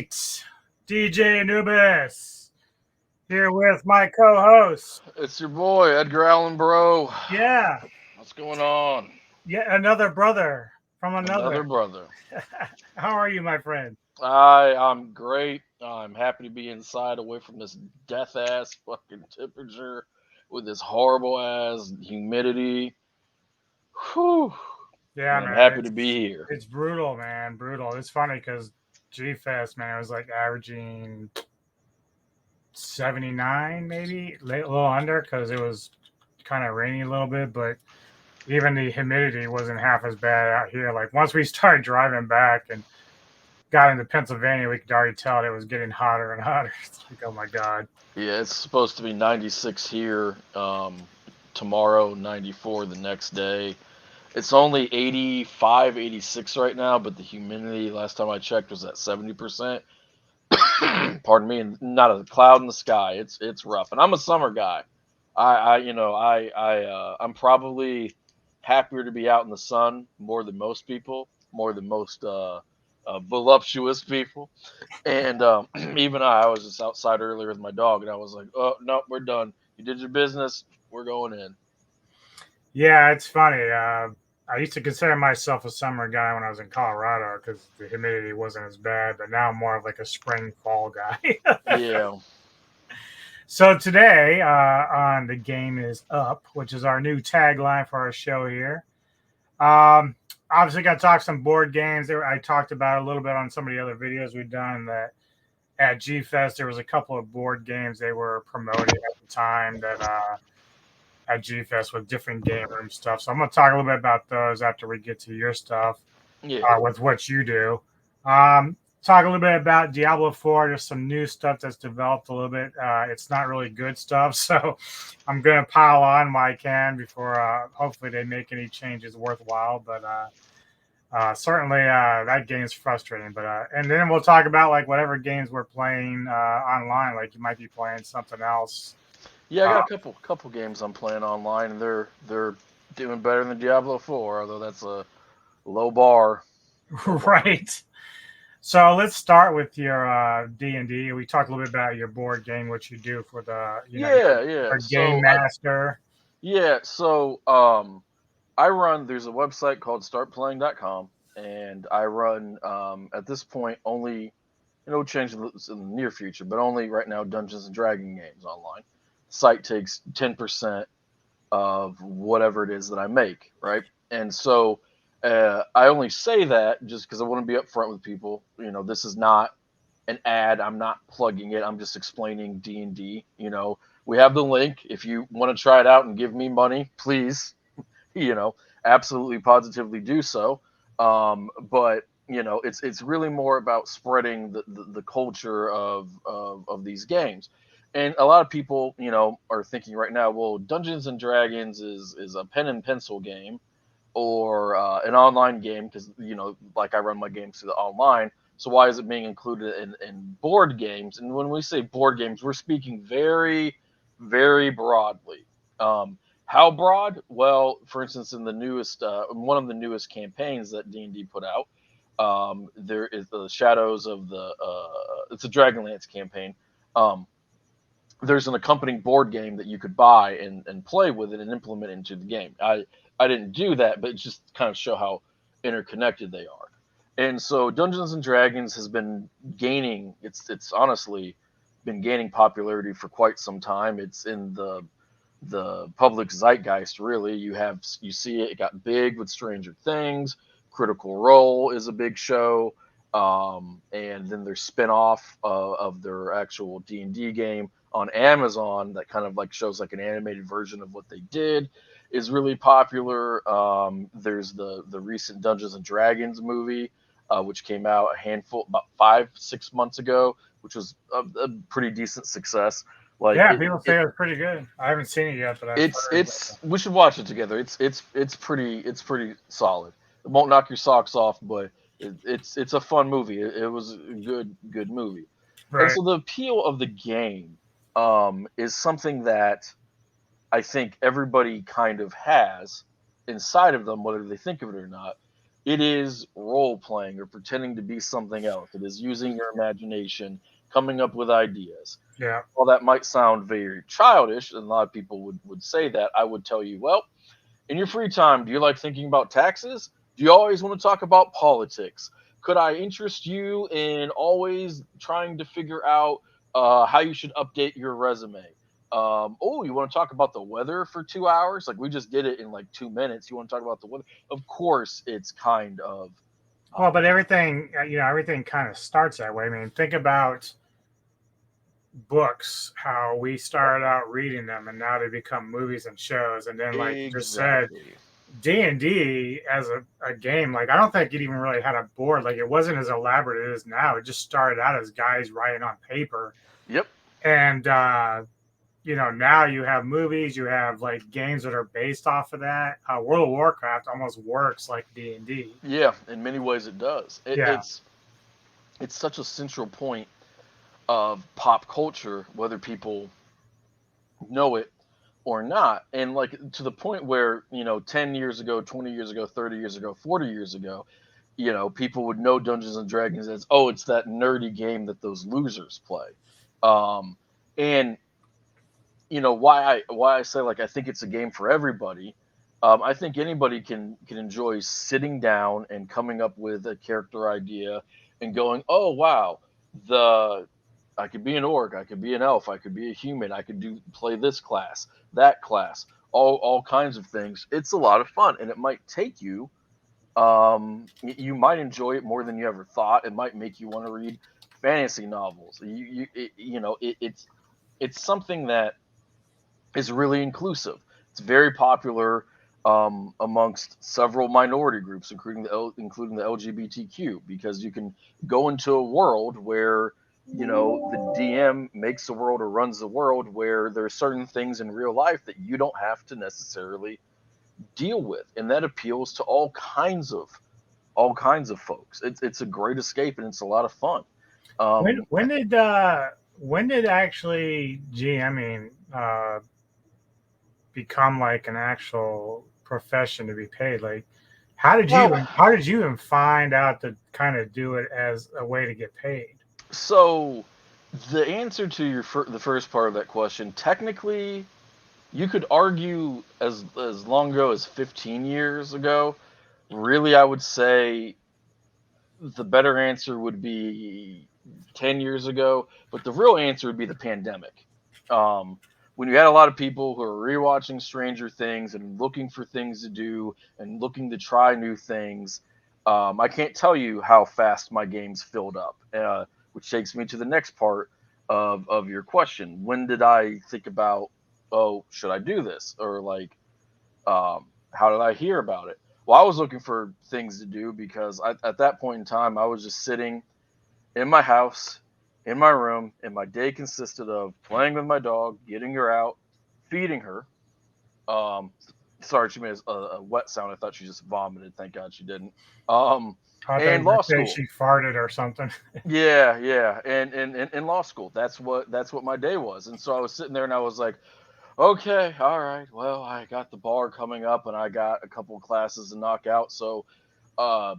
right. DJ Anubis here with my co-host. It's your boy, Edgar Allan Bro. Yeah, What's going on? yet another brother from Another another. brother. How are you, my friend? I'm great. I'm happy to be inside away from this death ass fucking temperature with this horrible ass humidity. Whew. Yeah, I'm man, happy to it's be here. it's brutal, man, brutal. It's funny because G Fest, man, it was like averaging 79, maybe a little under because it was kind of rainy a little bit, but even the humidity wasn't half as bad out here. Like once we started driving back and got into Pennsylvania, we could already tell it was getting hotter and hotter. It's like, oh my god. Yeah, it's supposed to be 96 here tomorrow, 94 the next day. It's only 85, 86 right now, but the humidity last time I checked was at 70%. Pardon me, and not a cloud in the sky. It's rough, and I'm a summer guy. I'm probably happier to be out in the sun more than most people, more than most voluptuous people. And even I was just outside earlier with my dog, and I was like, "Oh no, we're done. You did your business. We're going in." Yeah, it's funny. I used to consider myself a summer guy when I was in Colorado because the humidity wasn't as bad, but now I'm more of like a spring fall guy. Yeah, So today on the game is up, which is our new tagline for our show here. Um, Obviously, got to talk some board games. I talked about a little bit on some of the other videos we've done that at G Fest there was a couple of board games they were promoting at the time that at G Fest with different game room stuff. So I'm going to talk a little bit about those after we get to your stuff yeah, with what you do. Talk a little bit about Diablo 4. There's some new stuff that's developed a little bit. It's not really good stuff, so I'm going to pile on what I can before hopefully they make any changes worthwhile. But certainly that game's frustrating. But and then we'll talk about like whatever games we're playing online. Like you might be playing something else. yeah. I got Uh, a couple games I'm playing online, and they're doing better than Diablo 4, although that's a low bar. Low bar. right. So let's start with your D&D. We talked a little bit about your board game, what you do for the, Yeah, yeah. your game master. So I run. There's a website called startplaying.com, and I run at this point only, change in the near future, but only right now Dungeons and Dragon games online. The site takes 10% of whatever it is that I make, right? And so I only say that just because I want to be upfront with people. This is not an ad. I'm not plugging it. I'm just explaining D&D. We have the link. If you want to try it out and give me money, please, you know, absolutely positively do so. But it's really more about spreading the culture of these games. And a lot of people, are thinking right now, well, Dungeons and Dragons is a pen and pencil game or an online game because like I run my games through the online. So why is it being included in board games? And when we say board games, we're speaking very, very broadly. How broad? Well, for instance, in the newest, one of the newest campaigns that D&D put out, there is the Shadows of the. It's a Dragonlance campaign. Um, there's an accompanying board game that you could buy and play with it and implement into the game. I didn't do that, but just kind of show how interconnected they are. And so Dungeons and Dragons has been gaining. It's honestly been gaining popularity for quite some time. It's in the public zeitgeist. Really, you see it. It got big with Stranger Things. Critical Role is a big show, and then there's spin-off of their actual D&D game on Amazon that kind of like shows like an animated version of what they did is really popular. There's the recent Dungeons and Dragons movie, which came out a handful about 5-6 months ago, which was a pretty decent success. Like Yeah, people say it's pretty good. I haven't seen it yet, but I've heard. it's we should watch it together. It's pretty solid. It won't knock your socks off, but it's a fun movie. It was a good movie. And Right. so the appeal of the game is something that I think everybody kind of has inside of them, whether they think of it or not, It is role playing or pretending to be something else. It is using your imagination, coming up with ideas. Yeah. While that might sound very childish, and a lot of people would say that, I would tell you, well, in your free time, do you like thinking about taxes? Do you always want to talk about politics? Could I interest you in always trying to figure out how you should update your resume? Oh, you want to talk about the weather for 2 hours? Like we just did it in like 2 minutes. You want to talk about the weather? Of course, it's kind of Well, but um, everything, everything kind of starts that way. I mean, think about books, how we started out reading them and now they become movies and shows. And then, like you just said, exactly. D&D as a game, like I don't think it even really had a board. Like it wasn't as elaborate as it is now. It just started out as guys writing on paper. Yep. And, now you have movies, you have like games that are based off of that. World of Warcraft almost works like D&D. Yeah, in many ways it does. Yeah. It's such a central point of pop culture, whether people know it or not. And like to the point where, 10 years ago, 20 years ago, 30 years ago, 40 years ago, people would know Dungeons and Dragons as, oh, it's that nerdy game that those losers play. Um, and why I say like I think it's a game for everybody. I think anybody can enjoy sitting down and coming up with a character idea and going, oh wow, the I could be an orc, I could be an elf, I could be a human, I could play this class, that class, all kinds of things. It's a lot of fun, and it might take you. You might enjoy it more than you ever thought. It might make you want to read fantasy novels. It's something that is really inclusive. It's very popular amongst several minority groups, including the LGBTQ, because you can go into a world where the DM makes the world or runs the world where there are certain things in real life that you don't have to necessarily deal with, and that appeals to all kinds of folks. It's a great escape and it's a lot of fun. When Um, when did uh when did actually GMing become like an actual profession to be paid? Like well, how did you even find out to kind of do it as a way to get paid? so the answer to the first part of that question, technically, you could argue as long ago as 15 years ago. Really, I would say the better answer would be 10 years ago, but the real answer would be the pandemic. Um, when you had a lot of people who are rewatching Stranger Things and looking for things to do and looking to try new things, I can't tell you how fast my games filled up, which takes me to the next part of your question. When did I think about, oh, should I do this? Or like, how did I hear about it? Well, I was looking for things to do because at that point in time, I was just sitting in my house, in my room, and my day consisted of playing with my dog, getting her out, feeding her. Um, Sorry, she made a wet sound. I thought she just vomited. Thank God she didn't. Um, I thought you and were law gonna say school. she farted or something. Yeah, yeah, and in law school, that's what my day was. And so I was sitting there, and I was like, okay, all right. Well, I got the bar coming up, and I got a couple of classes to knock out. So, uh,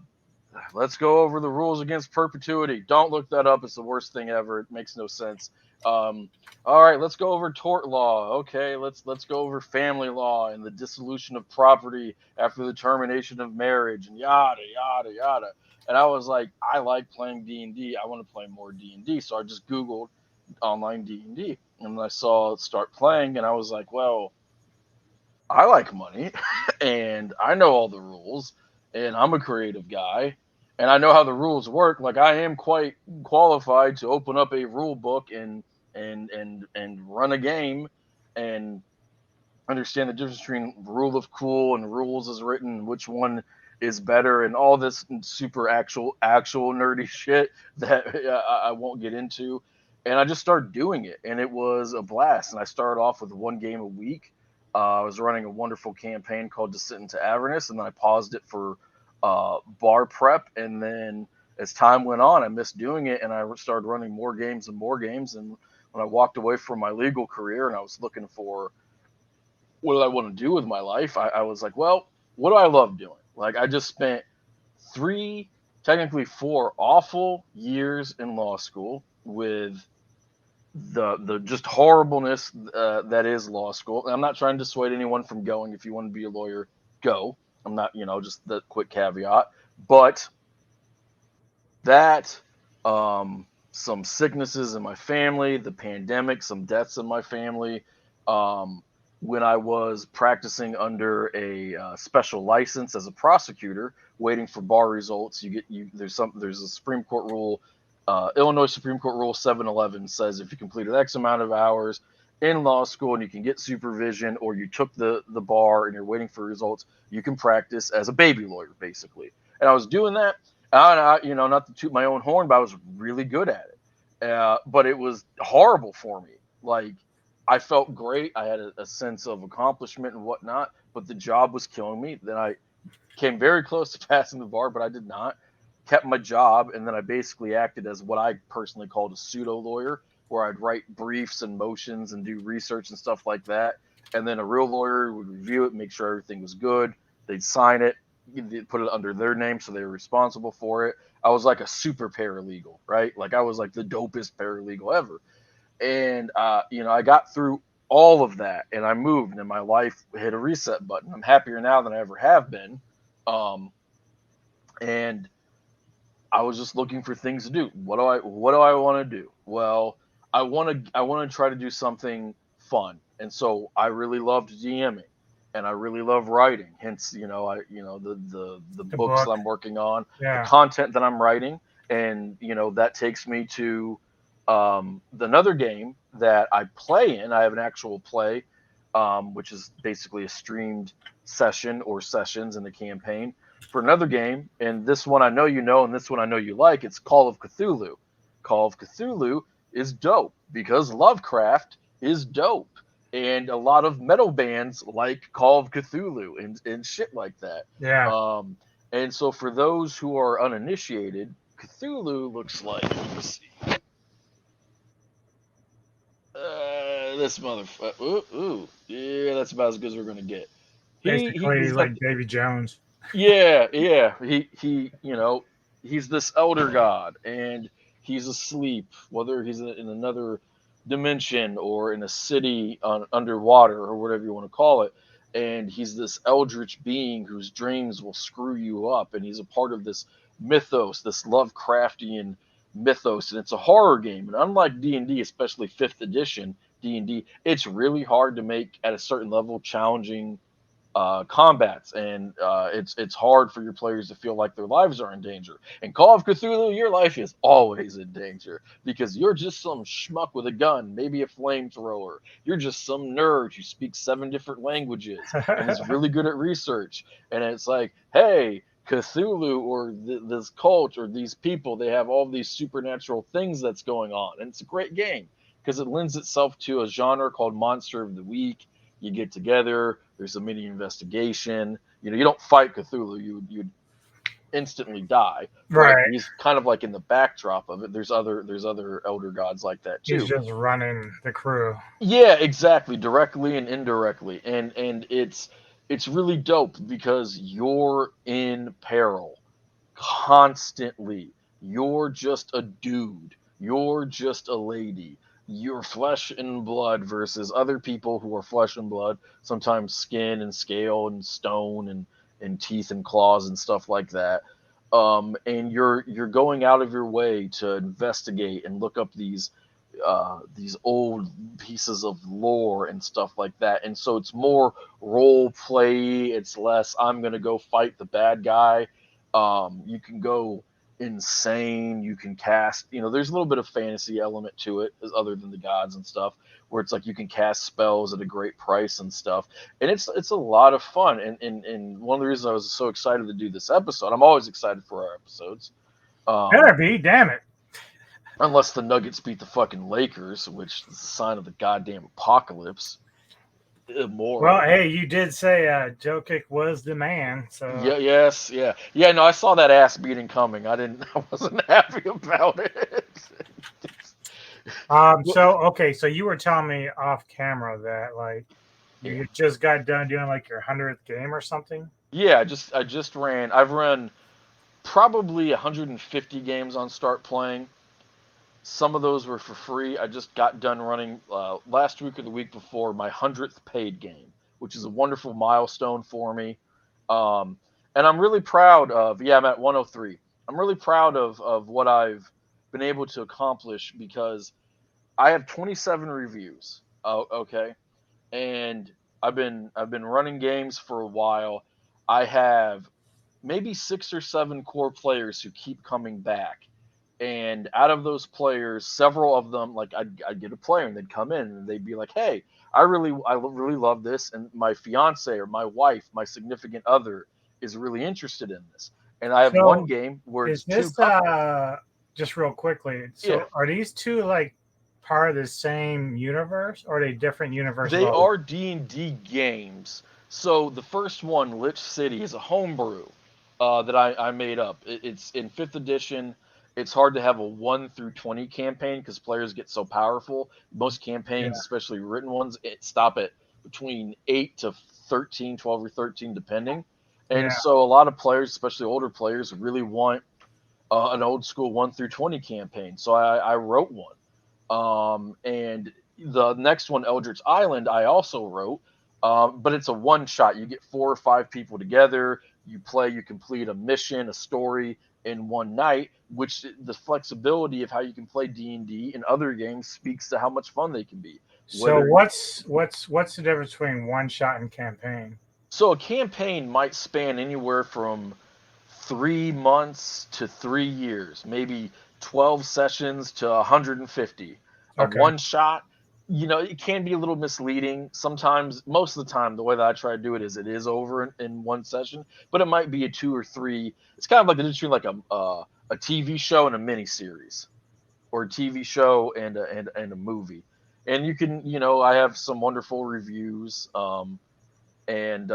let's go over the rules against perpetuity. Don't look that up. It's the worst thing ever. It makes no sense. Um, all right, let's go over tort law. Okay, let's go over family law and the dissolution of property after the termination of marriage and yada yada yada. And I was like, I like playing D&D. I want to play more D&D. So I just Googled online D&D, and I saw it start playing, and I was like, well, I like money, and I know all the rules, and I'm a creative guy, and I know how the rules work. Like I am quite qualified to open up a rule book and run a game, and understand the difference between rule of cool and rules as written, and which one is better, and all this super actual nerdy shit that I won't get into. And I just started doing it, and it was a blast. And I started off with one game a week. I was running a wonderful campaign called Descent into Avernus, and then I paused it for bar prep. And then as time went on, I missed doing it, and I started running more games and more games. And when I walked away from my legal career and I was looking for what do I want to do with my life, I was like, well, what do I love doing? Like I just spent technically 4 awful years in law school with the just horribleness that is law school. And I'm not trying to dissuade anyone from going. If you want to be a lawyer, go. I'm not, just the quick caveat. But that, some sicknesses in my family, the pandemic, some deaths in my family. When I was practicing under a special license as a prosecutor, waiting for bar results, there's a Supreme Court rule. Illinois Supreme Court Rule 711 says if you completed X amount of hours in law school and you can get supervision, or you took the bar and you're waiting for results, you can practice as a baby lawyer, basically. And I was doing that. Not to toot my own horn, but I was really good at it. But it was horrible for me. Like, I felt great. I had a sense of accomplishment and whatnot, but the job was killing me. Then I came very close to passing the bar, but I did not. Kept my job, and then I basically acted as what I personally called a pseudo lawyer, where I'd write briefs and motions and do research and stuff like that. And then a real lawyer would review it, make sure everything was good. They'd sign it, put it under their name, so they were responsible for it. I was like a super paralegal, right? Like, I was like the dopest paralegal ever. And I got through all of that, and I moved, and my life hit a reset button. I'm happier now than I ever have been. And I was just looking for things to do. What do I want to do? Well, I want to try to do something fun, and so I really loved DMing, and I really love writing. Hence, the books that I'm working on, the content that I'm writing, and that takes me to another game that I play in. I have an actual play, which is basically a streamed session or sessions in the campaign for another game. And this one I know and this one I know you like. It's Call of Cthulhu. Call of Cthulhu is dope because Lovecraft is dope. And a lot of metal bands like Call of Cthulhu and shit like that. Yeah. And so for those who are uninitiated, Cthulhu looks like, let's see. This motherfucker. Yeah, that's about as good as we're gonna get. Basically, he's like Davy Jones. Yeah. He's this elder god, and he's asleep, whether he's in another dimension or in a city underwater or whatever you want to call it. And he's this eldritch being whose dreams will screw you up, and he's a part of this mythos, this Lovecraftian mythos, and it's a horror game. And unlike D&D, especially 5th edition D&D, it's really hard to make at a certain level challenging combats, and it's hard for your players to feel like their lives are in danger. In Call of Cthulhu, your life is always in danger because you're just some schmuck with a gun, maybe a flamethrower. You're just some nerd who speaks 7 different languages and is really good at research. And it's like, hey, Cthulhu or this cult or these people, they have all these supernatural things that's going on. And it's a great game because it lends itself to a genre called Monster of the Week. You get together, there's a mini investigation. You don't fight Cthulhu, you'd instantly die. Right. He's kind of like in the backdrop of it. There's other elder gods like that too. He's just running the crew. Yeah, exactly, directly and indirectly. And it's really dope because you're in peril constantly. You're just a dude. You're just a lady. You're flesh and blood versus other people who are flesh and blood, sometimes skin and scale and stone and teeth and claws and stuff like that. And you're going out of your way to investigate and look up these old pieces of lore and stuff like that. And so it's more role play. It's less I'm gonna go fight the bad guy. You can go insane. You can cast, there's a little bit of fantasy element to it other than the gods and stuff, where it's like you can cast spells at a great price and stuff. And it's a lot of fun. And one of the reasons I was so excited to do this episode, I'm always excited for our episodes. Better be, damn it. Unless the Nuggets beat the fucking Lakers, which is a sign of the goddamn apocalypse. Immoral. Well, hey, you did say Jokic was the man, so yeah. No, I saw that ass beating coming. I wasn't happy about it. So you were telling me off camera that you just got done doing like your 100th game or something. Yeah, I just ran. I've run probably 150 games on Start Playing. Some of those were for free. I just got done running last week or the week before my 100th paid game, which is a wonderful milestone for me. And I'm really proud of, I'm at 103. I'm really proud of what I've been able to accomplish because I have 27 reviews. Okay. And I've been running games for a while. I have maybe 6 or 7 core players who keep coming back. And out of those players, several of them, like I'd get a player and they'd come in and they'd be like, "Hey, I really love this, and my fiance or my wife, my significant other, is really interested in this." And I have one So game where it's is two this couples. just real quickly? Yeah, So are these two like part of the same universe, or are they different universes? they are D&D games. So the first one, Lich City, is a homebrew that I made up. It's in 5th edition. It's hard to have a 1 through 20 campaign because players get so powerful. Most Yeah, campaigns, especially written ones, stop at between 8 to 13, 12 or 13, depending. And yeah. so a lot of players, especially older players, really want an old school 1 through 20 campaign. So I wrote one. And the next one, Eldritch Island, I also wrote, but it's a one shot. You get 4 or 5 people together, you play, you complete a mission, a story in one night, which the flexibility of how you can play D&D and other games speaks to how much fun they can be. So Whether what's the difference between one shot and campaign? so a campaign might span anywhere from 3 months to 3 years, maybe 12 sessions to 150. A Okay. one shot, it can be a little misleading. Sometimes, most of the time, the way that I try to do it is over in one session, but it might be a 2 or 3. It's kind of like the difference between like a TV show and a mini series, or a TV show and a movie. And you can, I have some wonderful reviews. And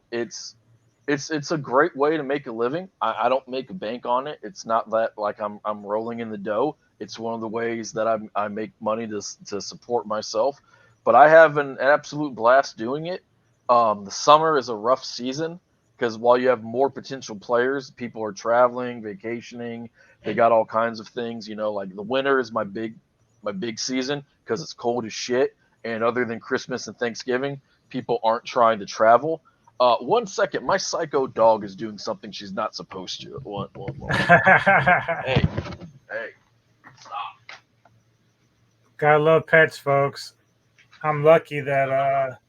it's a great way to make a living. I don't make a bank on it. It's not that like I'm rolling in the dough. It's one of the ways that I make money to support myself. But I have an absolute blast doing it. The summer is a rough season because while you have more potential players, people are traveling, vacationing. They got all kinds of things. Like the winter is my big season because it's cold as shit. And other than Christmas and Thanksgiving, people aren't trying to travel. 1 second, my psycho dog is doing something she's not supposed to. One moment. Hey, hey, stop. Gotta love pets, folks. I'm lucky that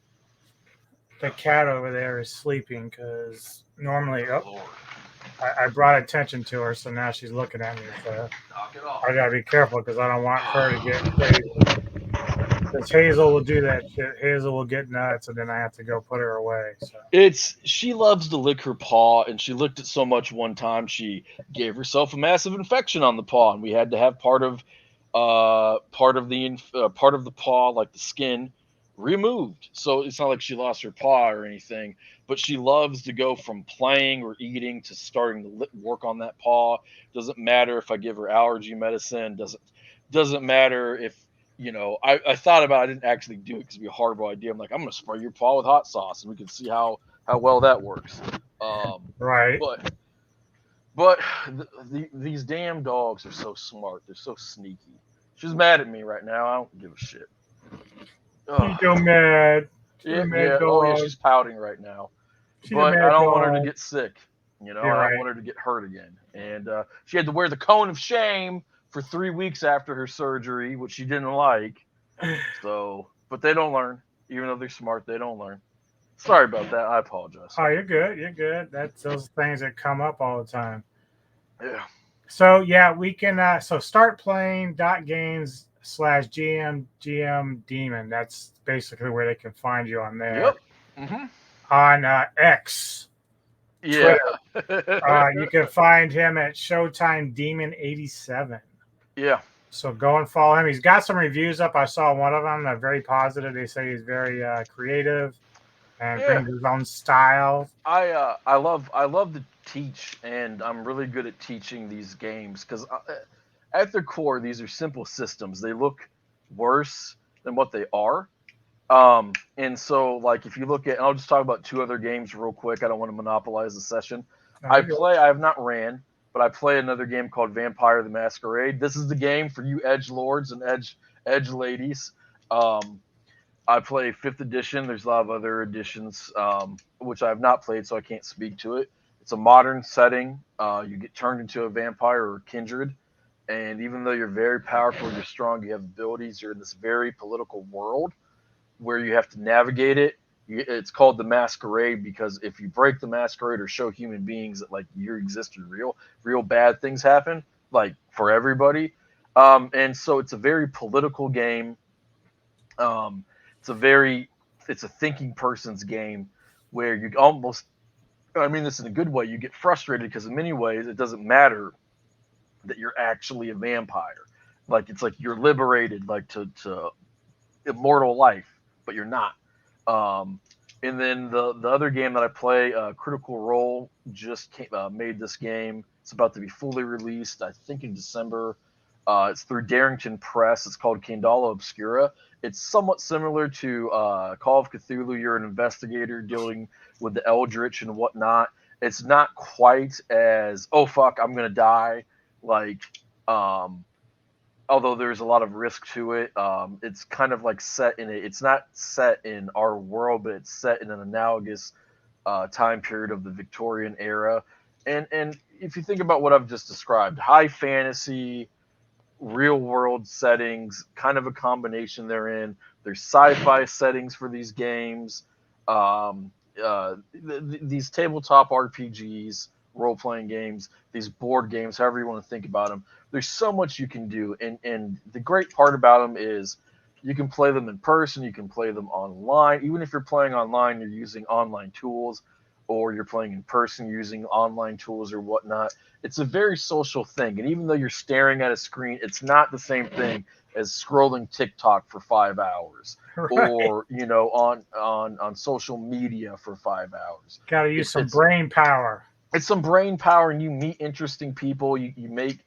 the cat over there is sleeping because normally, Good Lord. I brought attention to her, so now she's looking at me. So Knock it off. I gotta be careful because I don't want her to get crazy. Because Hazel will do that shit. Hazel will get nuts, and then I have to go put her away. So She loves to lick her paw, and she licked it so much one time she gave herself a massive infection on the paw, and we had to have part of the paw, like the skin, removed. So it's not like she lost her paw or anything, but she loves to go from playing or eating to starting to work on that paw. Doesn't matter if I give her allergy medicine. Doesn't matter if I thought about it. I didn't actually do it because it'd be a horrible idea. I'm like, I'm gonna spray your paw with hot sauce and we can see how well that works. right. But but these damn dogs are so smart. They're so sneaky. She's mad at me right now. I don't give a shit. She's Ugh. so mad. She's Yeah, a mad yeah. Oh yeah, dog. she's pouting right now. She's a But I mad don't want her to dog. get sick. You're I don't right. want her to get hurt again. And she had to wear the cone of shame for 3 weeks after her surgery, which she didn't like. So, but they don't learn. Even though they're smart, they don't learn. Sorry about that. I apologize. Oh, you're good. You're good. That's those things that come up all the time. Yeah. So yeah, we can. So start playing .games/GM Demon. That's basically where they can find you on there. Yep. Hmm. On X, Yeah. Twitter, you can find him at Showtime Demon 87. Yeah. So go and follow him. He's got some reviews up. I saw one of them. They're very positive. They say he's very creative and Yeah. brings his own style. I love to teach, and I'm really good at teaching these games because at their core, these are simple systems. They look worse than what they are. And so, like, if you look at, and I'll just talk about 2 other games real quick. I don't want to monopolize the session. I have not ran, but I play another game called Vampire the Masquerade. This is the game for you edge lords and edge ladies. I play 5th edition. There's a lot of other editions, which I have not played, so I can't speak to it. It's a modern setting. You get turned into a vampire or kindred, and even though you're very powerful, you're strong, you have abilities, you're in this very political world where you have to navigate it. It's called the Masquerade because if you break the Masquerade or show human beings that like you exist, you're real bad things happen, like for everybody. And so it's a very political game. Um, it's a thinking person's game where you almost, I mean this in a good way, you get frustrated because in many ways it doesn't matter that you're actually a vampire. Like it's like you're liberated, like to immortal life, but you're not. Um, and then the other game that I play, Critical Role, just made this game. It's about to be fully released, I think, in December. It's through Darrington Press. It's called Candala Obscura. It's somewhat similar to Call of Cthulhu. You're an investigator dealing with the Eldritch and whatnot. It's not quite as, oh fuck, I'm gonna die, like um, although there's a lot of risk to it. It's kind of like set in it. It's not set in our world, but it's set in an analogous time period of the Victorian era. And if you think about what I've just described, high fantasy, real world settings, kind of a combination therein. There's sci-fi settings for these games. These tabletop RPGs, role-playing games, these board games, however you want to think about them. There's so much you can do, and the great part about them is you can play them in person, you can play them online. Even if you're playing online, you're using online tools, or you're playing in person using online tools or whatnot. It's a very social thing, and even though you're staring at a screen, it's not the same thing as scrolling TikTok for 5 hours, Right. or on social media for 5 hours. Got to use some brain power. It's some brain power, and you meet interesting people. You make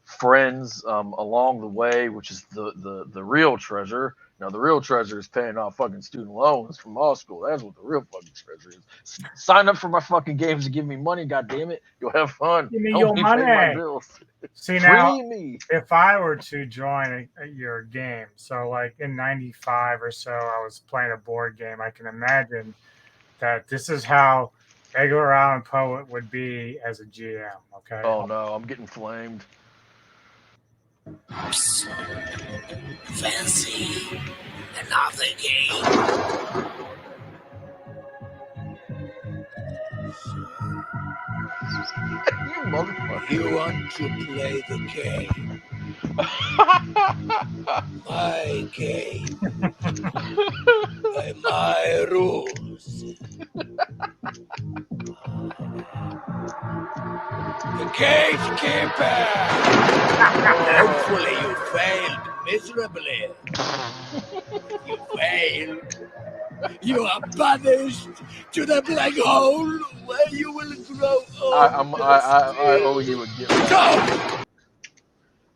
friends along the way, which is the real treasure. Now, the real treasure is paying off fucking student loans from law school. That's what the real fucking treasure is. Sign up for my fucking games and give me money, goddammit. You'll have fun. Give me Help your me money. pay my bills. See now, Free me. if I were to join your game, so like in '95 or so, I was playing a board game. I can imagine that this is how Edgar Allan Poe would be as a GM. Okay. Oh no, I'm getting flamed. Fancy another game. You motherfucker. You want to play the game? My game. By my rules. The gatekeeper! Hopefully you failed miserably. You failed. You are banished to the black hole where you will grow old. I owe you a get back. Go!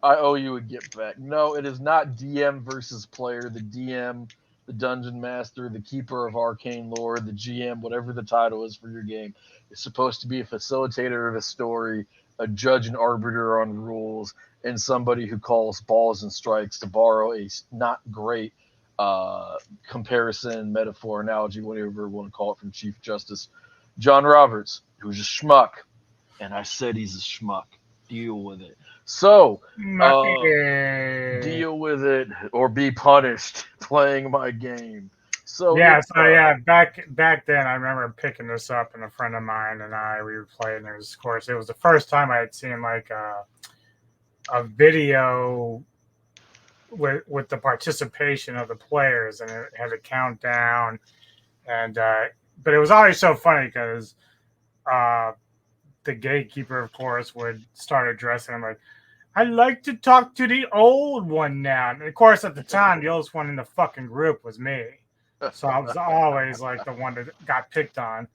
I owe you a get back. No, it is not DM versus player. The DM, the dungeon master, the keeper of arcane lore, the GM, whatever the title is for your game, is supposed to be a facilitator of a story, a judge and arbiter on rules, and somebody who calls balls and strikes, to borrow a not great comparison, metaphor, analogy, whatever you want to call it, from Chief Justice John Roberts, who's a schmuck. And I said he's a schmuck. Deal with it. So, deal with it or be punished playing my game. So yeah, back then I remember picking this up, and a friend of mine and we were playing. It was, of course, it was the first time I had seen like a video with the participation of the players, and it had a countdown, and but it was always so funny because the gatekeeper, of course, would start addressing him like, I'd like to talk to the old one now. And of course, at the time, the oldest one in the fucking group was me. So I was always like the one that got picked on.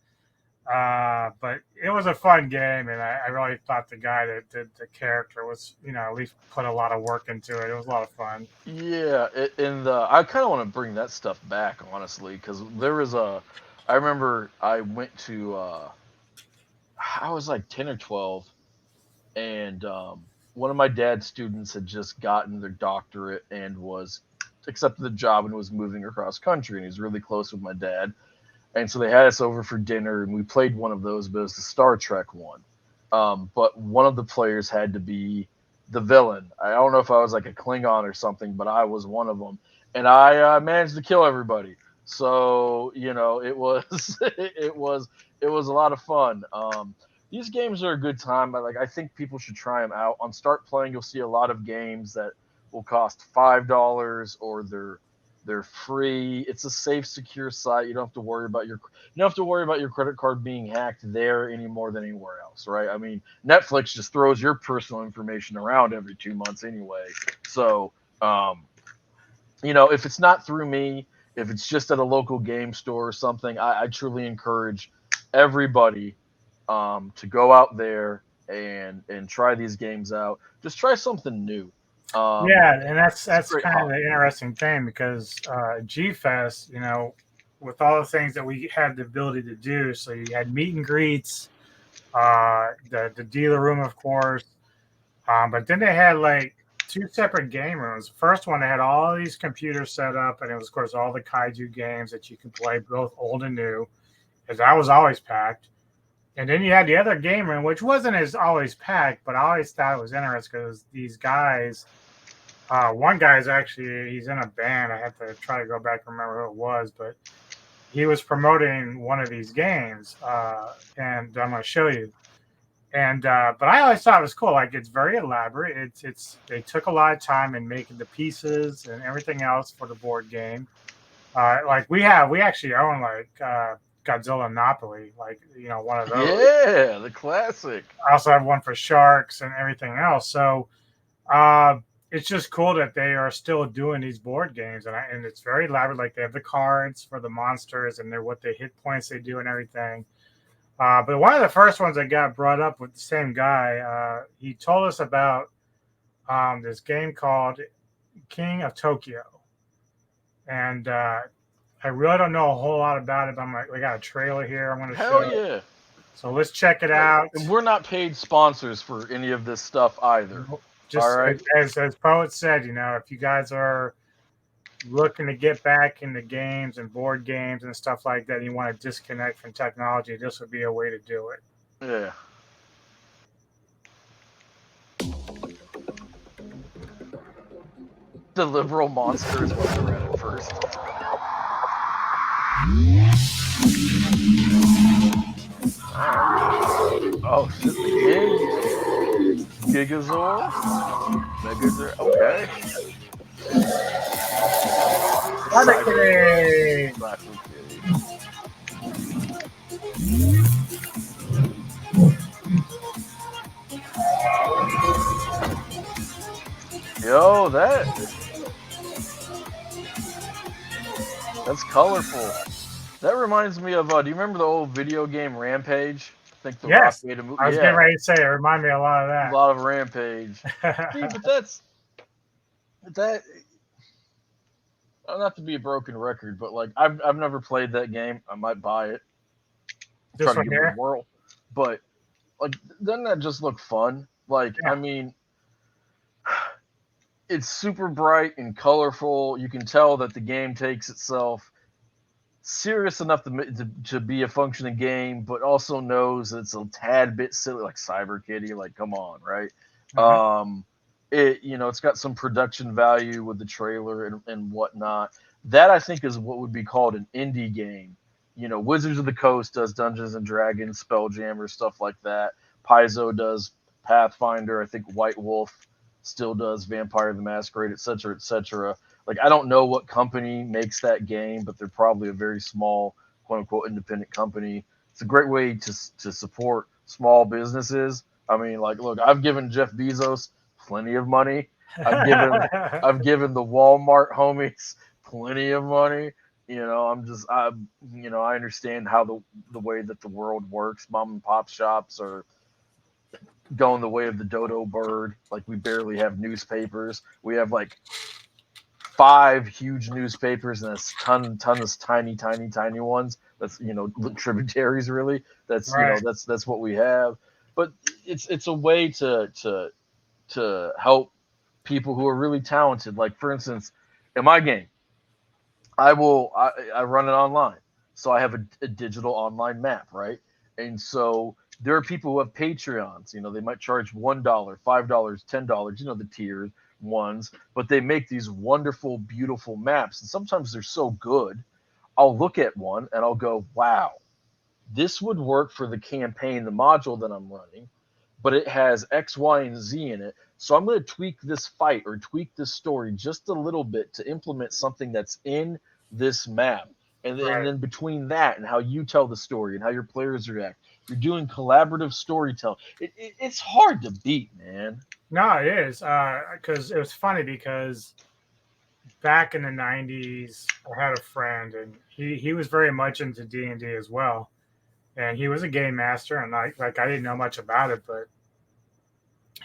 But it was a fun game, and I really thought the guy that did the character was, at least put a lot of work into it. It was a lot of fun. Yeah, I kind of want to bring that stuff back, honestly, because there was I remember I went to I was like 10 or 12, and one of my dad's students had just gotten their doctorate and was accepted the job and was moving across country, and he's really close with my dad. And so they had us over for dinner, and we played one of those, but it was the Star Trek one. But one of the players had to be the villain. I don't know if I was like a Klingon or something, but I was one of them, and I managed to kill everybody. So it was it was a lot of fun. These games are a good time. I think people should try them out. On Start Playing, you'll see a lot of games that will cost $5 or they're free. It's a safe, secure site. You don't have to worry about your credit card being hacked there any more than anywhere else, right? I mean, Netflix just throws your personal information around every 2 months anyway. So, if it's not through me, if it's just at a local game store or something, I truly encourage everybody to go out there and try these games out. Just try something new. Yeah, and that's Great kind of hobby. the interesting thing because G Fest, with all the things that we had the ability to do, so you had meet and greets, the dealer room, of course, but then they had like two separate game rooms. First one, they had all these computers set up, and it was, of course, all the kaiju games that you can play, both old and new, because that was always packed. And then you had the other game room, which wasn't as always packed, but I always thought it was interesting because these guys, one guy is actually, he's in a band. I have to try to go back and remember who it was, but he was promoting one of these games, and I'm going to show you. And but I always thought it was cool. Like, it's very elaborate. It's they took a lot of time in making the pieces and everything else for the board game. Like we actually own like Godzilla Monopoly, like one of those. Yeah, the classic. I also have one for sharks and everything else. So uh, it's just cool that they are still doing these board games, and it's very elaborate. Like, they have the cards for the monsters, and they're what the hit points they do and everything. But one of the first ones that got brought up with the same guy, he told us about this game called King of Tokyo, and I really don't know a whole lot about it. But I'm like, we got a trailer here. I'm going to show Hell it. yeah. So let's check it out. And we're not paid sponsors for any of this stuff either. Just All right. as Poet said, if you guys are looking to get back into games and board games and stuff like that, and you want to disconnect from technology, this would be a way to do it. Yeah. The liberal monster is what I read at first. Oh shit, the game. Gigazor? Megazor? Okay. Cyber Yo, that's colorful. That reminds me of, do you remember the old video game Rampage? I think the Yes, Rock made a movie. I was getting ready to say it reminded me a lot of that. A lot of Rampage. See, but that. Not to be a broken record, but like I've never played that game. I might buy it. This one here, world, but like, doesn't that just look fun? Like, yeah. I mean, it's super bright and colorful. You can tell that the game takes itself serious enough to be a functioning game, but also knows that it's a tad bit silly, like Cyber Kitty. Like, come on, right? Mm-hmm. It's got some production value with the trailer and whatnot. That, I think, is what would be called an indie game. Wizards of the Coast does Dungeons and Dragons, Spelljammer, stuff like that. Paizo does Pathfinder. I think White Wolf still does Vampire the Masquerade, etc., etc. Like, I don't know what company makes that game, but they're probably a very small, quote-unquote, independent company. It's a great way to support small businesses. I mean, like, look, I've given Jeff Bezos plenty of money. I've given the Walmart homies plenty of money. I understand how the way that the world works. Mom and pop shops are going the way of the dodo bird. Like, we barely have newspapers. We have like 5 huge newspapers and a ton of tiny ones. That's tributaries really. That's Right. that's what we have. But it's a way to help people who are really talented. Like for instance, in my game, I run it online, so I have a digital online map, right? And so there are people who have Patreons. They might charge $1, $5, $10. The tiers ones, but they make these wonderful, beautiful maps, and sometimes they're so good. I'll look at one and I'll go, "Wow, this would work for the campaign, the module that I'm running, but it has X, Y, and Z in it. So I'm going to tweak this fight or tweak this story just a little bit to implement something that's in this map." And Right. then between that and how you tell the story and how your players react, you're doing collaborative storytelling. It's hard to beat, man. No, it is. Because it was funny because back in the '90s, I had a friend, and he was very much into D&D as well, and he was a game master, and I didn't know much about it, but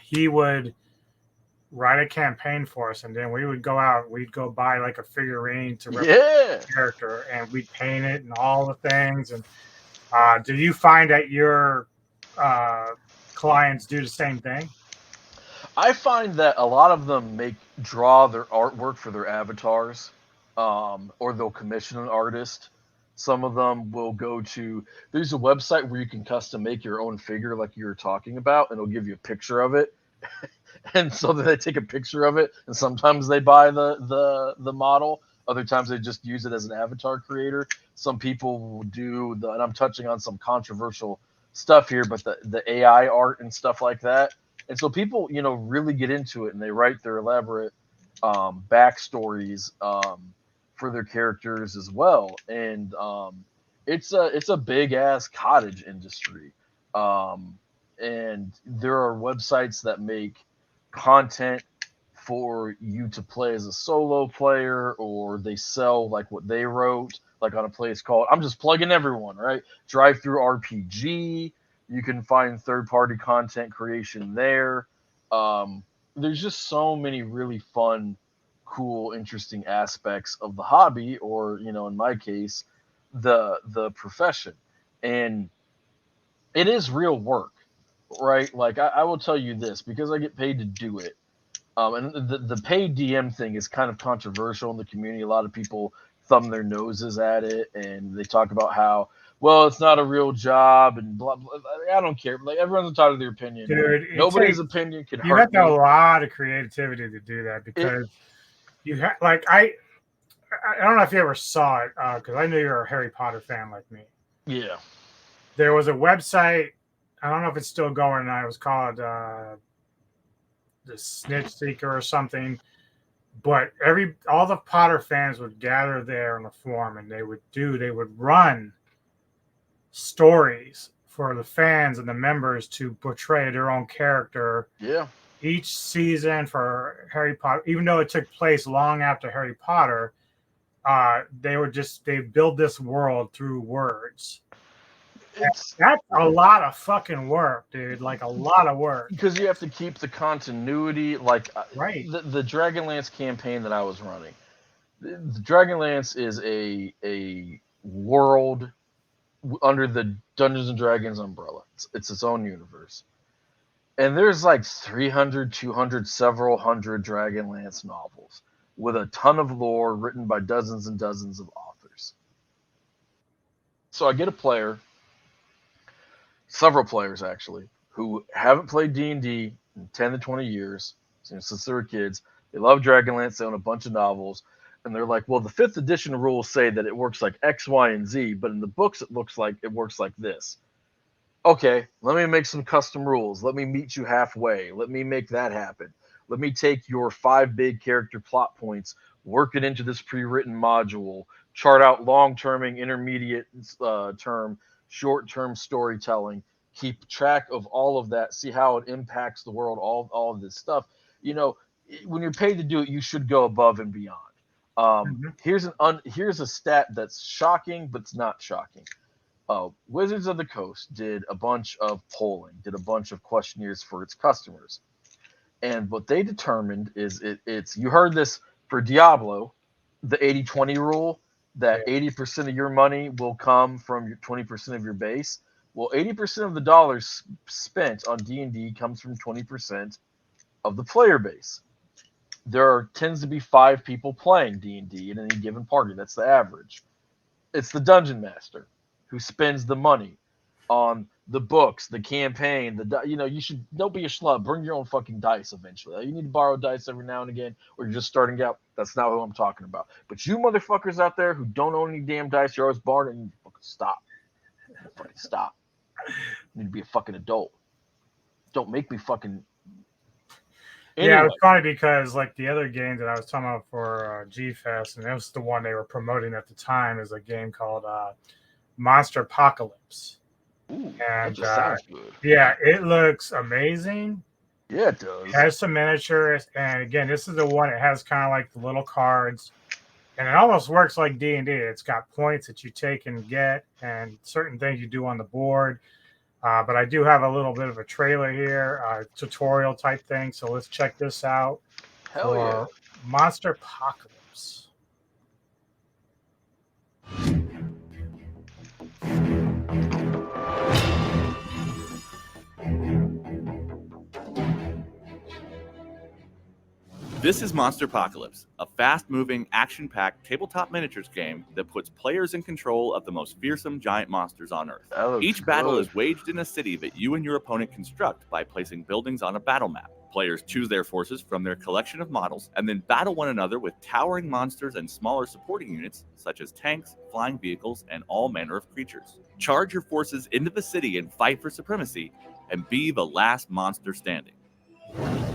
he would write a campaign for us, and then we would go out. We'd go buy like a figurine to represent Yeah. the character, and we'd paint it and all the things. And do you find that your uh, clients do the same thing? I find that a lot of them draw their artwork for their avatars, or they'll commission an artist. Some of them will go to there's a website where you can custom make your own figure, like you were talking about, and it'll give you a picture of it. And so then they take a picture of it, and sometimes they buy the model. Other times they just use it as an avatar creator. Some people will do and I'm touching on some controversial stuff here, but the AI art and stuff like that. And so people, really get into it, and they write their elaborate backstories for their characters as well. And it's a big ass cottage industry. And there are websites that make content for you to play as a solo player, or they sell like what they wrote, like on a place called, I'm just plugging everyone, right? Drive Through RPG. You can find third party content creation there. There's just so many really fun, cool, interesting aspects of the hobby, or in my case, the profession. And it is real work, right? Like I will tell you this because I get paid to do it. And the paid DM thing is kind of controversial in the community. A lot of people thumb their noses at it, and they talk about how, well, it's not a real job and blah blah. I don't care. Like everyone's entitled to their opinion. Dude, Nobody's opinion can you hurt have to have a me. lot of creativity to do that It because you have like I don't know if you ever saw it because I know you're a Harry Potter fan like me. Yeah. There was a website. I don't know if it's still going now. It was called the Snitch Seeker or something. But all the Potter fans would gather there in a forum, and they would run stories for the fans and the members to portray their own character Yeah. each season for Harry Potter. Even though it took place long after Harry Potter, they build this world through words. It's That's a lot of fucking work, dude. Like a lot of work. because you have to keep the continuity. Like Right. the Dragonlance campaign that I was running. The Dragonlance is a world under the Dungeons and Dragons umbrella. It's its own universe. And there's like 300, 200, several hundred Dragonlance novels with a ton of lore written by dozens and dozens of authors. So I get a player, several players actually, who haven't played D&D in 10 to 20 years since they were kids. They love Dragonlance. They own a bunch of novels. And they're like, well, the 5th edition rules say that it works like X, Y, and Z, but in the books it looks like it works like this. Okay, let me make some custom rules. Let me meet you halfway. Let me make that happen. Let me take your 5 big character plot points, work it into this pre-written module, chart out long-term, intermediate term, short-term storytelling, keep track of all of that, see how it impacts the world, all of this stuff. When you're paid to do it, you should go above and beyond. Mhm. Here's a stat that's shocking, but it's not shocking. Wizards of the Coast did a bunch of polling, did a bunch of questionnaires for its customers. And what they determined is it's you heard this for Diablo, the 80-20 rule. that 80% of your money will come from your 20% of your base. Well, 80% of the dollars spent on D&D comes from 20% of the player base. Tends to be 5 people playing D&D in any given party. That's the average. It's the dungeon master who spends the money on the books, the campaign, don't be a schlub. Bring your own fucking dice eventually. You need to borrow dice every now and again, or you're just starting out. That's not who I'm talking about. But you motherfuckers out there who don't own any damn dice, you're always borrowing, you need to fucking stop. Fucking stop. You need to be a fucking adult. Don't make me fucking. Anyway. Yeah, it was funny because like the other game that I was talking about for G-Fest, and it was the one they were promoting at the time, is a game called Monster Apocalypse. Ooh, and that just sounds good. Yeah, it looks amazing. Yeah, it does. It has some miniatures, and again, this is the one that has kind of like the little cards, and it almost works like D&D. It's got points that you take and get, and certain things you do on the board. But I do have a little bit of a trailer here, tutorial type thing. So let's check this out. Hell yeah! Monster Apocalypse. This is Monster Apocalypse, a fast-moving, action-packed tabletop miniatures game that puts players in control of the most fearsome giant monsters on Earth. Each battle is waged in a city that you and your opponent construct by placing buildings on a battle map. Players choose their forces from their collection of models and then battle one another with towering monsters and smaller supporting units such as tanks, flying vehicles, and all manner of creatures. Charge your forces into the city and fight for supremacy and be the last monster standing.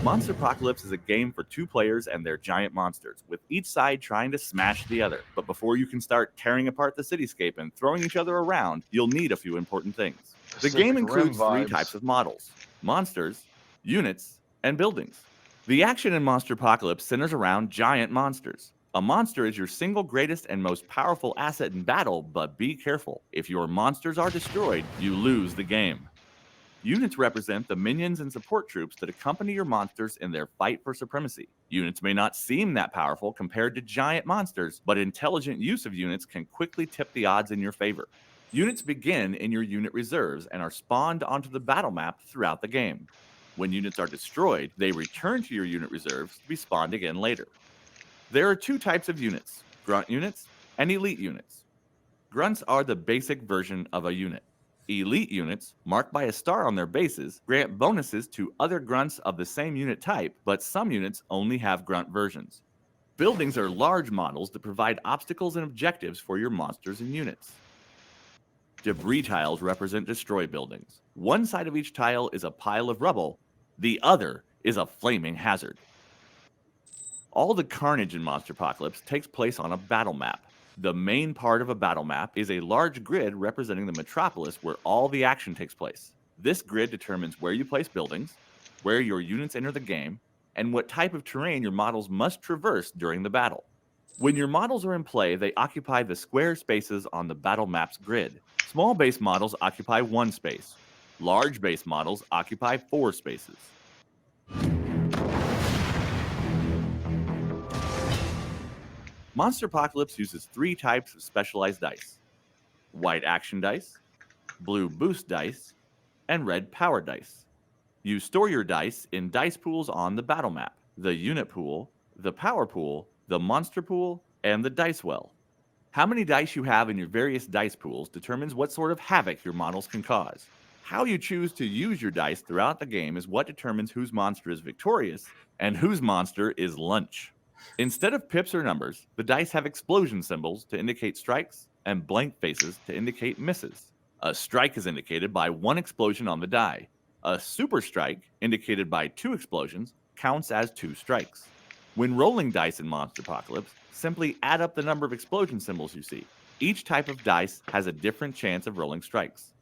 Monster Apocalypse is a game for 2 players and their giant monsters, with each side trying to smash the other. But before you can start tearing apart the cityscape and throwing each other around, you'll need a few important things. The game includes 3 types of models: monsters, units, and buildings. The action in Monster Apocalypse centers around giant monsters. A monster is your single greatest and most powerful asset in battle, but be careful. If your monsters are destroyed, you lose the game. Units represent the minions and support troops that accompany your monsters in their fight for supremacy. Units may not seem that powerful compared to giant monsters, but intelligent use of units can quickly tip the odds in your favor. Units begin in your unit reserves and are spawned onto the battle map throughout the game. When units are destroyed, they return to your unit reserves to be spawned again later. There are 2 types of units: grunt units and elite units. Grunts are the basic version of a unit. Elite units, marked by a star on their bases, grant bonuses to other grunts of the same unit type, but some units only have grunt versions. Buildings are large models that provide obstacles and objectives for your monsters and units. Debris tiles represent destroy buildings. One side of each tile is a pile of rubble, the other is a flaming hazard. All the carnage in Monster Apocalypse takes place on a battle map. The main part of a battle map is a large grid representing the metropolis where all the action takes place. This grid determines where you place buildings, where your units enter the game, and what type of terrain your models must traverse during the battle. When your models are in play, they occupy the square spaces on the battle map's grid. Small base models occupy 1 space. Large base models occupy 4 spaces. Monster Apocalypse uses 3 types of specialized dice: white action dice, blue boost dice, and red power dice. You store your dice in dice pools on the battle map: the unit pool, the power pool, the monster pool, and the dice well. How many dice you have in your various dice pools determines what sort of havoc your models can cause. How you choose to use your dice throughout the game is what determines whose monster is victorious and whose monster is lunch. Instead of pips or numbers, the dice have explosion symbols to indicate strikes and blank faces to indicate misses. A strike is indicated by 1 explosion on the die. A super strike, indicated by 2 explosions, counts as 2 strikes. When rolling dice in Monster Apocalypse, simply add up the number of explosion symbols you see. Each type of dice has a different chance of rolling strikes.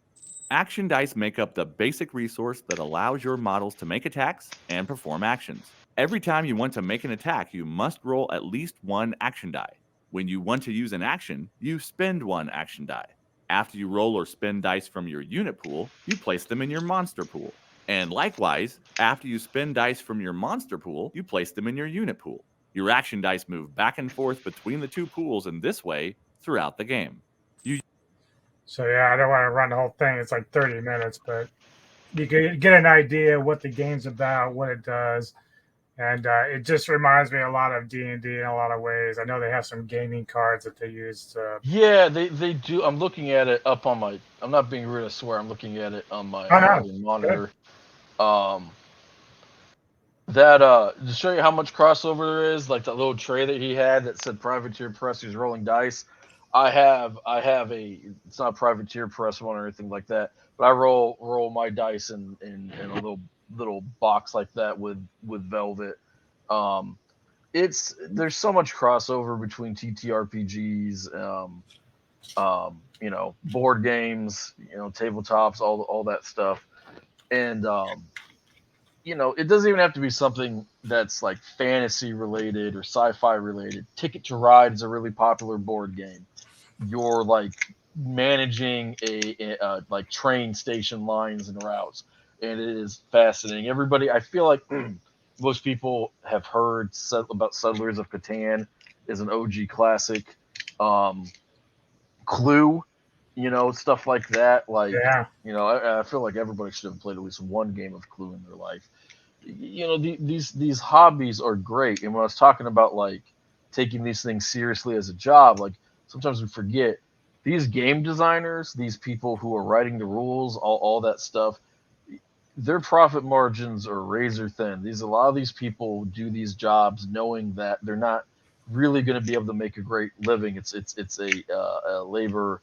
Action dice make up the basic resource that allows your models to make attacks and perform actions. Every time you want to make an attack, you must roll at least 1 action die. When you want to use an action, you spend 1 action die. After you roll or spend dice from your unit pool, you place them in your monster pool. And likewise, after you spend dice from your monster pool, you place them in your unit pool. Your action dice move back and forth between the 2 pools in this way throughout the game. So yeah, I don't want to run the whole thing. It's like 30 minutes, but you can get an idea what the game's about, what it does, and it just reminds me a lot of D&D in a lot of ways. I know they have some gaming cards that they use to. Yeah, they do. I'm looking at it up on my. I'm not being rude. I swear. I'm looking at it on my other monitor. To show you how much crossover there is, like that little tray that he had that said Privateer Press. He's rolling dice. I have a. It's not a Privateer Press one or anything like that, but I roll my dice in a little box like that with velvet. There's so much crossover between TTRPGs, board games, tabletops, all that stuff, and it doesn't even have to be something that's like fantasy related or sci-fi related. Ticket to Ride is a really popular board game. You're like managing a like train station lines and routes, and it is fascinating. I feel like most people have heard about Settlers of Catan is an OG classic. Clue, stuff like that. Like, Yeah. I feel like everybody should have played at least one game of Clue in their life. These hobbies are great. And when I was talking about like taking these things seriously as a job, like sometimes we forget these game designers, these people who are writing the rules, all that stuff, their profit margins are razor thin. A lot of these people do these jobs knowing that they're not really going to be able to make a great living. It's a labor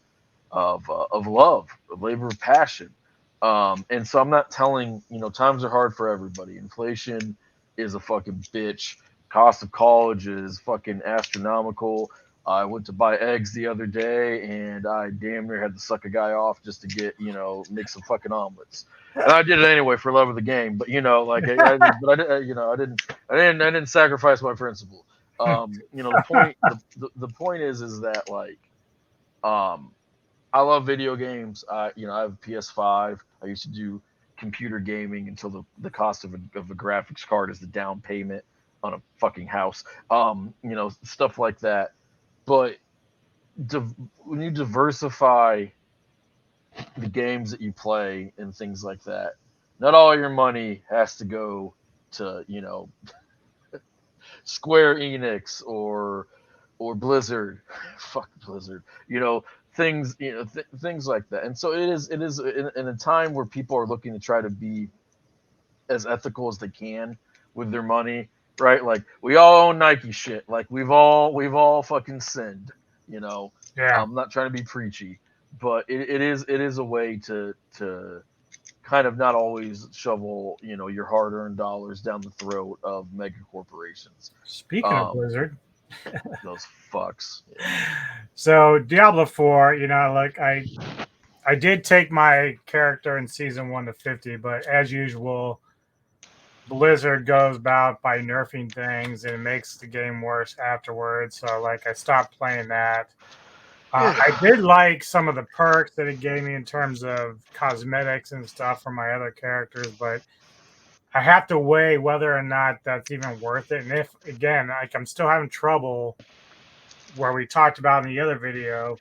of love, a labor of passion. And so I'm not telling, times are hard for everybody. Inflation is a fucking bitch. Cost of college is fucking astronomical. I went to buy eggs the other day, and I damn near had to suck a guy off just to get, make some fucking omelets. And I did it anyway for love of the game. But I didn't sacrifice my principle. The point is that like, I love video games. I have a PS5. I used to do computer gaming until the cost of a graphics card is the down payment on a fucking house. Stuff like that. But when you diversify the games that you play and things like that, not all your money has to go to Square Enix or Blizzard. Fuck Blizzard. Things things like that. And so it is in a time where people are looking to try to be as ethical as they can with their money, right? Like we all own Nike shit. Like we've all fucking sinned, Yeah. I'm not trying to be preachy, but it is a way to kind of not always shovel your hard-earned dollars down the throat of mega corporations. Speaking of Blizzard, those fucks. So Diablo 4, like I did take my character in season 1 to 50, but as usual, Blizzard goes about by nerfing things and it makes the game worse afterwards. So like I stopped playing that. I did like some of the perks that it gave me in terms of cosmetics and stuff for my other characters, but I have to weigh whether or not that's even worth it. And if, again, like I'm still having trouble where we talked about in the other video,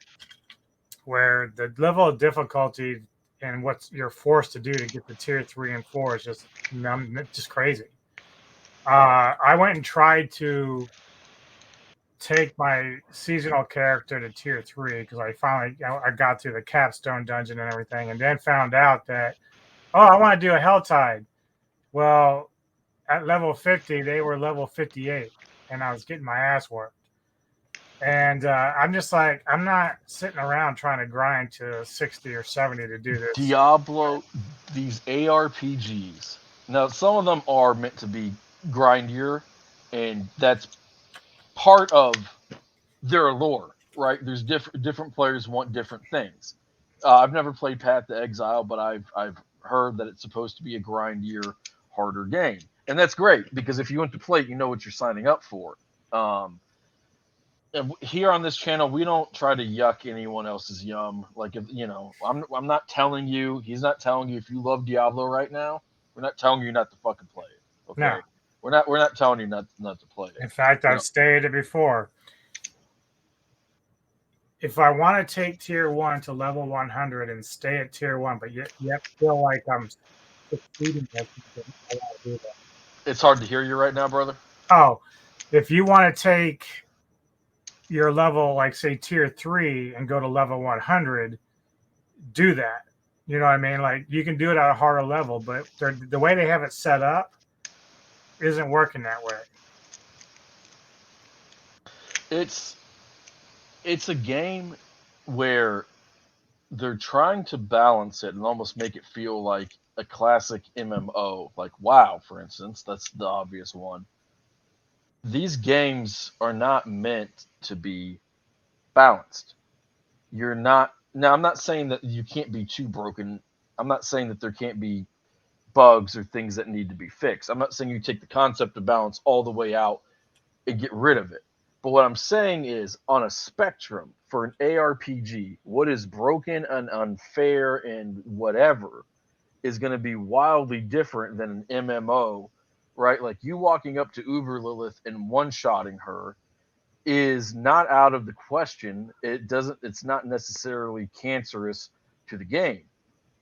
where the level of difficulty and what you're forced to do to get the tier 3 and 4 is just crazy. I went and tried to take my seasonal character to tier 3 because I finally I got through the capstone dungeon and everything, and then found out that I want to do a Helltide. Well, at level 50 they were level 58 and I was getting my ass worked. And I'm just like, I'm not sitting around trying to grind to 60 or 70 to do this. Diablo, these ARPGs. Now, some of them are meant to be grindier, and that's part of their lore, right? There's different players want different things. I've never played Path to Exile, but I've heard that it's supposed to be a grindier, harder game, and that's great because if you went to play it, you know what you're signing up for. And here on this channel, we don't try to yuck anyone else's yum. Like, if I'm not telling you. He's not telling you if you love Diablo right now. We're not telling you not to fucking play it. Okay. No. We're not telling you not to play it. In fact, I've stated it before. if I want to take tier 1 to level 100 and stay at tier 1, but yet feel like I'm succeeding, I want to do that. It's hard to hear you right now, brother. Oh, if you want to take your level, like say tier 3, and go to level 100, do that. You know what I mean? Like you can do it at a harder level, but the way they have it set up isn't working that way. It's a game where they're trying to balance it and almost make it feel like a classic MMO, like WoW, for instance. That's the obvious one. These games are not meant to be balanced. You're not now. I'm not saying that you can't be too broken. I'm not saying that there can't be bugs or things that need to be fixed. I'm not saying you take the concept of balance all the way out and get rid of it. But what I'm saying is, on a spectrum for an ARPG, what is broken and unfair and whatever is going to be wildly different than an MMO, right? Like you walking up to Uber Lilith and one-shotting her is not out of the question. It's not necessarily cancerous to the game.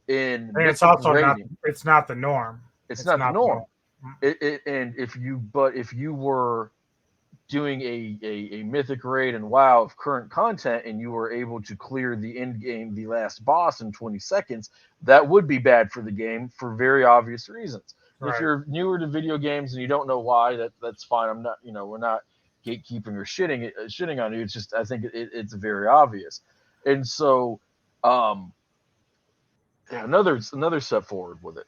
In And it's also it's not the norm. It's not the norm. And if you were doing a mythic raid and WoW of current content and you were able to clear the end game, the last boss in 20 seconds, that would be bad for the game for very obvious reasons. Right. If you're newer to video games and you don't know why, that's fine. I'm not, we're not gatekeeping or shitting on you. It's just, I think it's very obvious. And so, another step forward with it.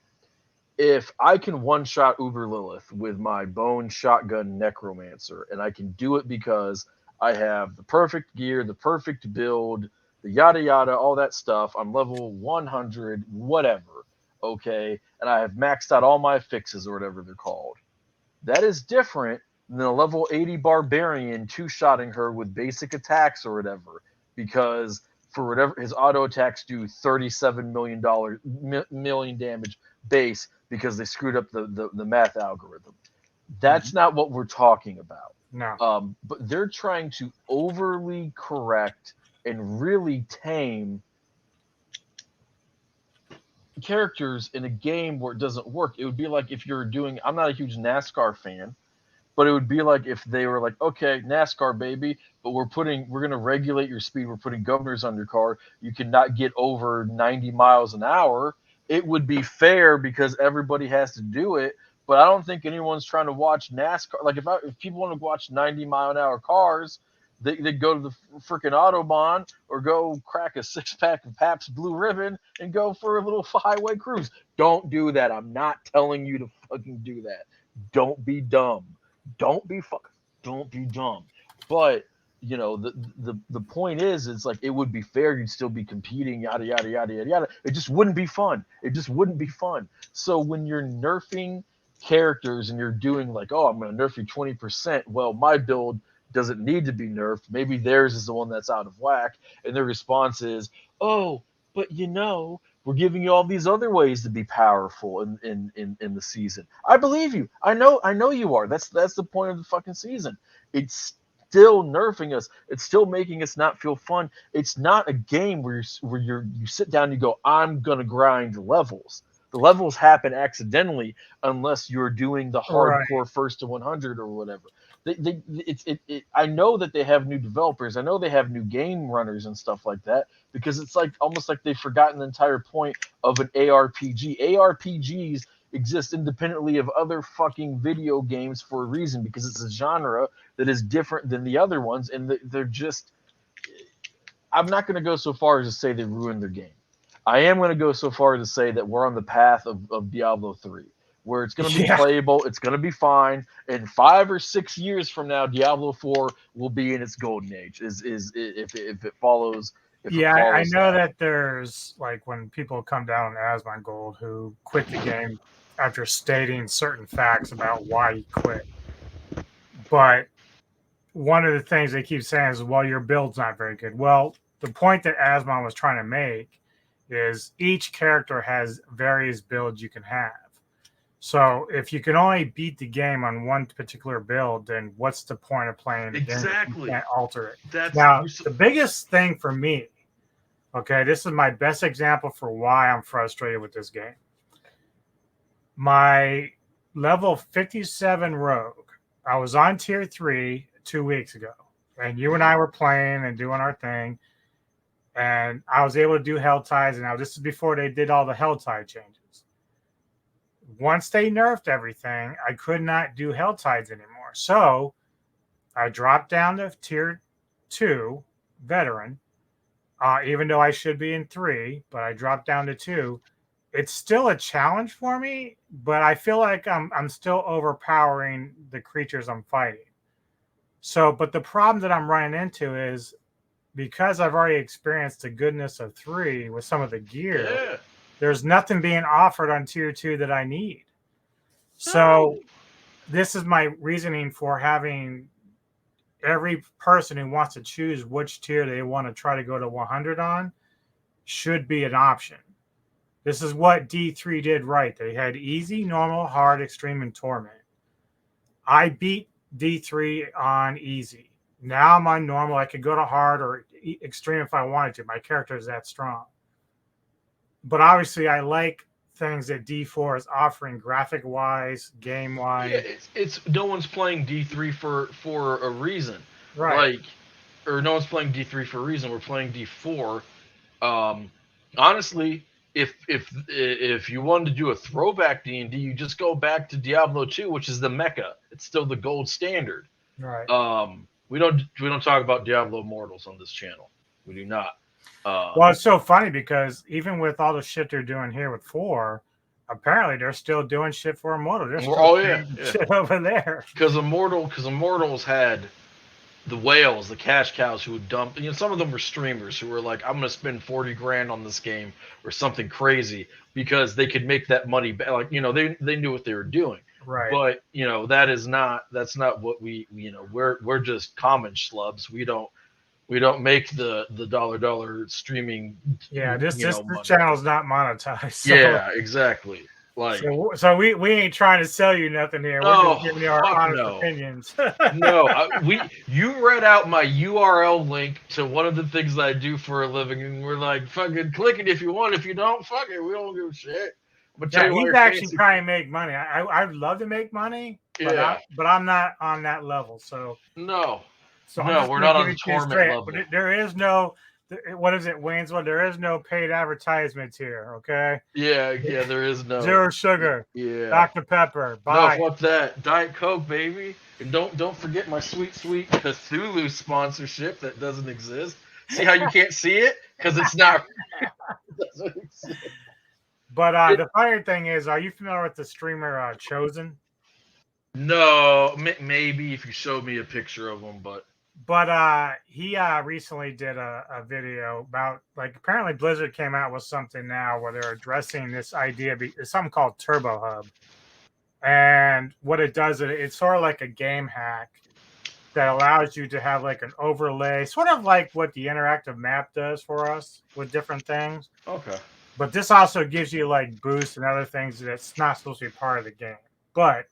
If I can one-shot Uber Lilith with my bone shotgun necromancer, and I can do it because I have the perfect gear, the perfect build, the yada yada, all that stuff, I'm level 100, whatever, okay, and I have maxed out all my fixes or whatever they're called. That is different than a level 80 barbarian two-shotting her with basic attacks or whatever, because for whatever his auto attacks do $37 million damage base because they screwed up the math algorithm. That's not what we're talking about. No. But they're trying to overly correct and really tame characters in a game where it doesn't work. It would be like if you're doing, I'm not a huge NASCAR fan, but it would be like if they were like, okay, NASCAR baby, but we're going to regulate your speed. We're putting governors on your car. You cannot get over 90 miles an hour. It would be fair because everybody has to do it. But I don't think anyone's trying to watch NASCAR. Like if people want to watch 90-mile-an-hour cars, they go to the freaking Autobahn or go crack a 6-pack of Pabst Blue Ribbon and go for a little highway cruise. Don't do that. I'm not telling you to fucking do that. Don't be dumb. Don't be dumb. But the point is, it's like it would be fair. You'd still be competing, yada yada yada yada yada. It just wouldn't be fun. So when you're nerfing characters and you're doing like, oh, I'm going to nerf you 20%. Well, my build doesn't need to be nerfed. Maybe theirs is the one that's out of whack, and their response is, oh, but we're giving you all these other ways to be powerful in the season. I believe you. I know you are. That's the point of the fucking season. It's still nerfing us. It's still making us not feel fun. It's not a game where you sit down and you go, I'm gonna grind levels. The levels happen accidentally unless you're doing the hardcore first to 100 or whatever. I know that they have new developers. I know they have new game runners and stuff like that because it's like almost like they've forgotten the entire point of an ARPG. ARPGs exist independently of other fucking video games for a reason because it's a genre that is different than the other ones, and they're just. I'm not going to go so far as to say they ruined their game. I am going to go so far as to say that we're on the path of Diablo 3. Where it's going to be playable, it's going to be fine. And 5 or 6 years from now, Diablo 4 will be in its golden age. If it follows. I know that there's like when people come down on Asmongold who quit the game after stating certain facts about why he quit. But one of the things they keep saying is, well, your build's not very good. Well, the point that Asmon was trying to make is each character has various builds you can have. So if you can only beat the game on one particular build, then what's the point of playing the game? Exactly. You can't alter it. That's Now, the biggest thing for me, okay, this is my best example for why I'm frustrated with this game. My level 57 rogue, I was on tier 3 2 weeks ago, and you and I were playing and doing our thing, and I was able to do hell ties, and now this is before they did all the hell tie changes. Once they nerfed everything, I could not do hell tides anymore. So I dropped down to tier 2 veteran, even though I should be in 3, but I dropped down to 2. It's still a challenge for me, but I feel like I'm still overpowering the creatures I'm fighting. So, but the problem that I'm running into is because I've already experienced the goodness of 3 with some of the gear, there's nothing being offered on tier 2 that I need. So this is my reasoning for having every person who wants to choose which tier they want to try to go to 100 on should be an option. This is what D3 did right. They had easy, normal, hard, extreme, and torment. I beat D3 on easy. Now I'm on normal. I could go to hard or extreme if I wanted to. My character is that strong. But obviously, I like things that D4 is offering graphic-wise, game-wise. Yeah, it's no one's playing D3 for a reason. Right. Or no one's playing D3 for a reason. We're playing D4. Honestly, if you wanted to do a throwback D&D, you just go back to Diablo 2, which is the Mecca. It's still the gold standard. Right. We don't talk about Diablo Immortals on this channel. We do not. Well, it's so funny because even with all the shit they're doing here with 4, apparently they're still doing shit for Immortal. They're still shit over there. Because Immortals had the whales, the cash cows who would dump. Some of them were streamers who were like, "I'm going to spend $40,000 on this game or something crazy," because they could make that money back. Like, they knew what they were doing. Right. But that's not what we. We're just common schlubs. We don't make the dollar streaming. Yeah, this channel's not monetized. So. Yeah, exactly. Like, so we ain't trying to sell you nothing here. We're just giving you our honest opinions. You read out my URL link to one of the things I do for a living, and we're like, fucking click it if you want. If you don't, fuck it. We don't give a shit. But yeah, he's actually trying to make money. I'd love to make money, but I'm not on that level. So no. So we're not on the torment level. But there is no, what is it, Waynesville? There is no paid advertisements here, okay? Yeah, there is no. Zero sugar. Yeah. Dr. Pepper. Bye. No, fuck that. Diet Coke, baby. And don't forget my sweet Cthulhu sponsorship that doesn't exist. See how you can't see it? Because it's not. It doesn't exist. But the funny thing is, are you familiar with the streamer Chosen? No, maybe if you showed me a picture of him, but he recently did a video about, like, apparently Blizzard came out with something now where they're addressing this idea. It's something called Turbo Hub, and what it does, it's sort of like a game hack that allows you to have like an overlay, sort of like what the interactive map does for us with different things. Okay. But this also gives you like boosts and other things that's not supposed to be part of the game, but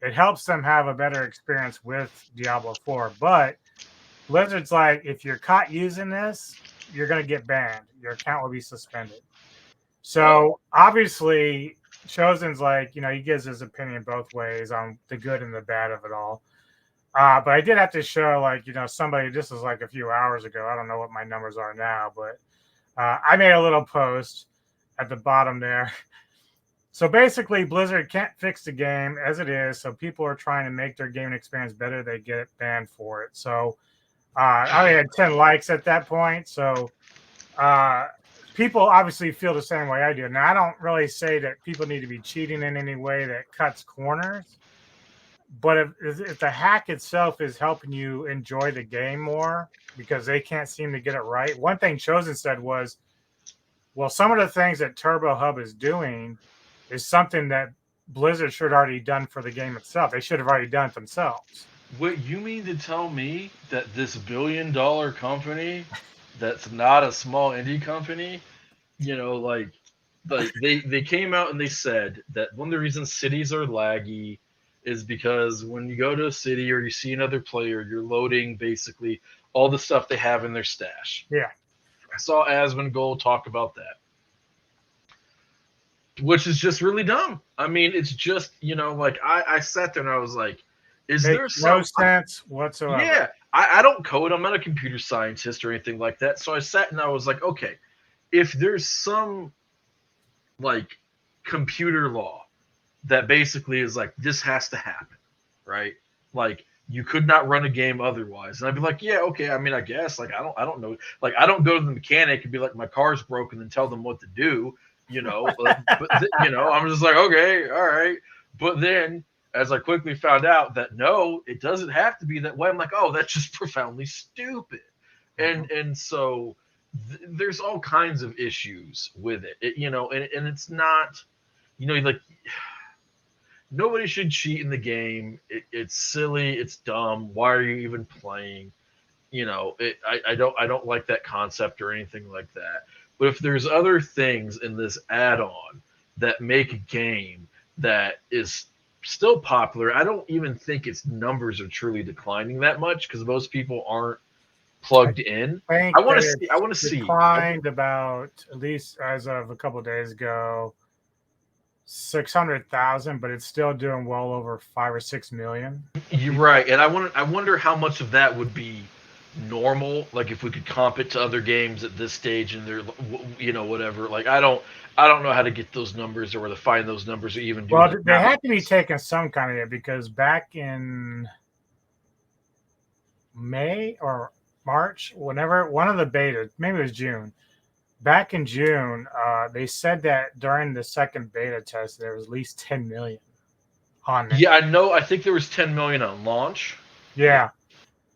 it helps them have a better experience with Diablo 4. But Blizzard's like, if you're caught using this, you're going to get banned. Your account will be suspended. So obviously, Chosen's like, he gives his opinion both ways on the good and the bad of it all. But I did have to show, like, somebody, this was like a few hours ago. I don't know what my numbers are now, but I made a little post at the bottom there. So basically, Blizzard can't fix the game as it is. So people are trying to make their gaming experience better. They get banned for it. So I only had 10 likes at that point. So people obviously feel the same way I do. Now, I don't really say that people need to be cheating in any way that cuts corners. But if the hack itself is helping you enjoy the game more because they can't seem to get it right. One thing Chosen said was, well, some of the things that Turbo Hub is doing is something that Blizzard should have already done for the game itself. They should have already done it themselves. Wait, you mean to tell me that this billion-dollar company that's not a small indie company, like, Like they came out and they said that one of the reasons cities are laggy is because when you go to a city or you see another player, you're loading basically all the stuff they have in their stash. Yeah. I saw Asmongold talk about that, which is just really dumb. I mean, it's just, like I sat there and I was like, is there Makes some no sense whatsoever. Yeah, I don't code. I'm not a computer scientist or anything like that. So I sat and I was like, okay, if there's some like computer law that basically is like this has to happen, right? Like you could not run a game otherwise. And I'd be like, yeah, okay. I mean, I guess like I don't know. Like I don't go to the mechanic and be like my car's broken and tell them what to do, I'm just like, okay, all right. But then as I quickly found out that no, it doesn't have to be that way. I'm like, oh, that's just profoundly stupid. And so there's all kinds of issues with it, and it's not, like nobody should cheat in the game. It's silly. It's dumb. Why are you even playing? I don't like that concept or anything like that. But if there's other things in this add-on that make a game that is still popular, I don't even think its numbers are truly declining that much because most people aren't plugged in. I want to see. Declined about, at least as of a couple of days ago, 600,000, but it's still doing well over 5 or 6 million. You're right, and I wonder how much of that would be normal, like if we could comp it to other games at this stage and they're whatever. Like I don't know how to get those numbers or where to find those numbers or even do. Well, they had to be taking some kind of it because back in May or March, whenever one of the beta, maybe it was June. Back in June, they said that during the second beta test, there was at least 10 million on there. Yeah, I know. I think there was 10 million on launch. Yeah.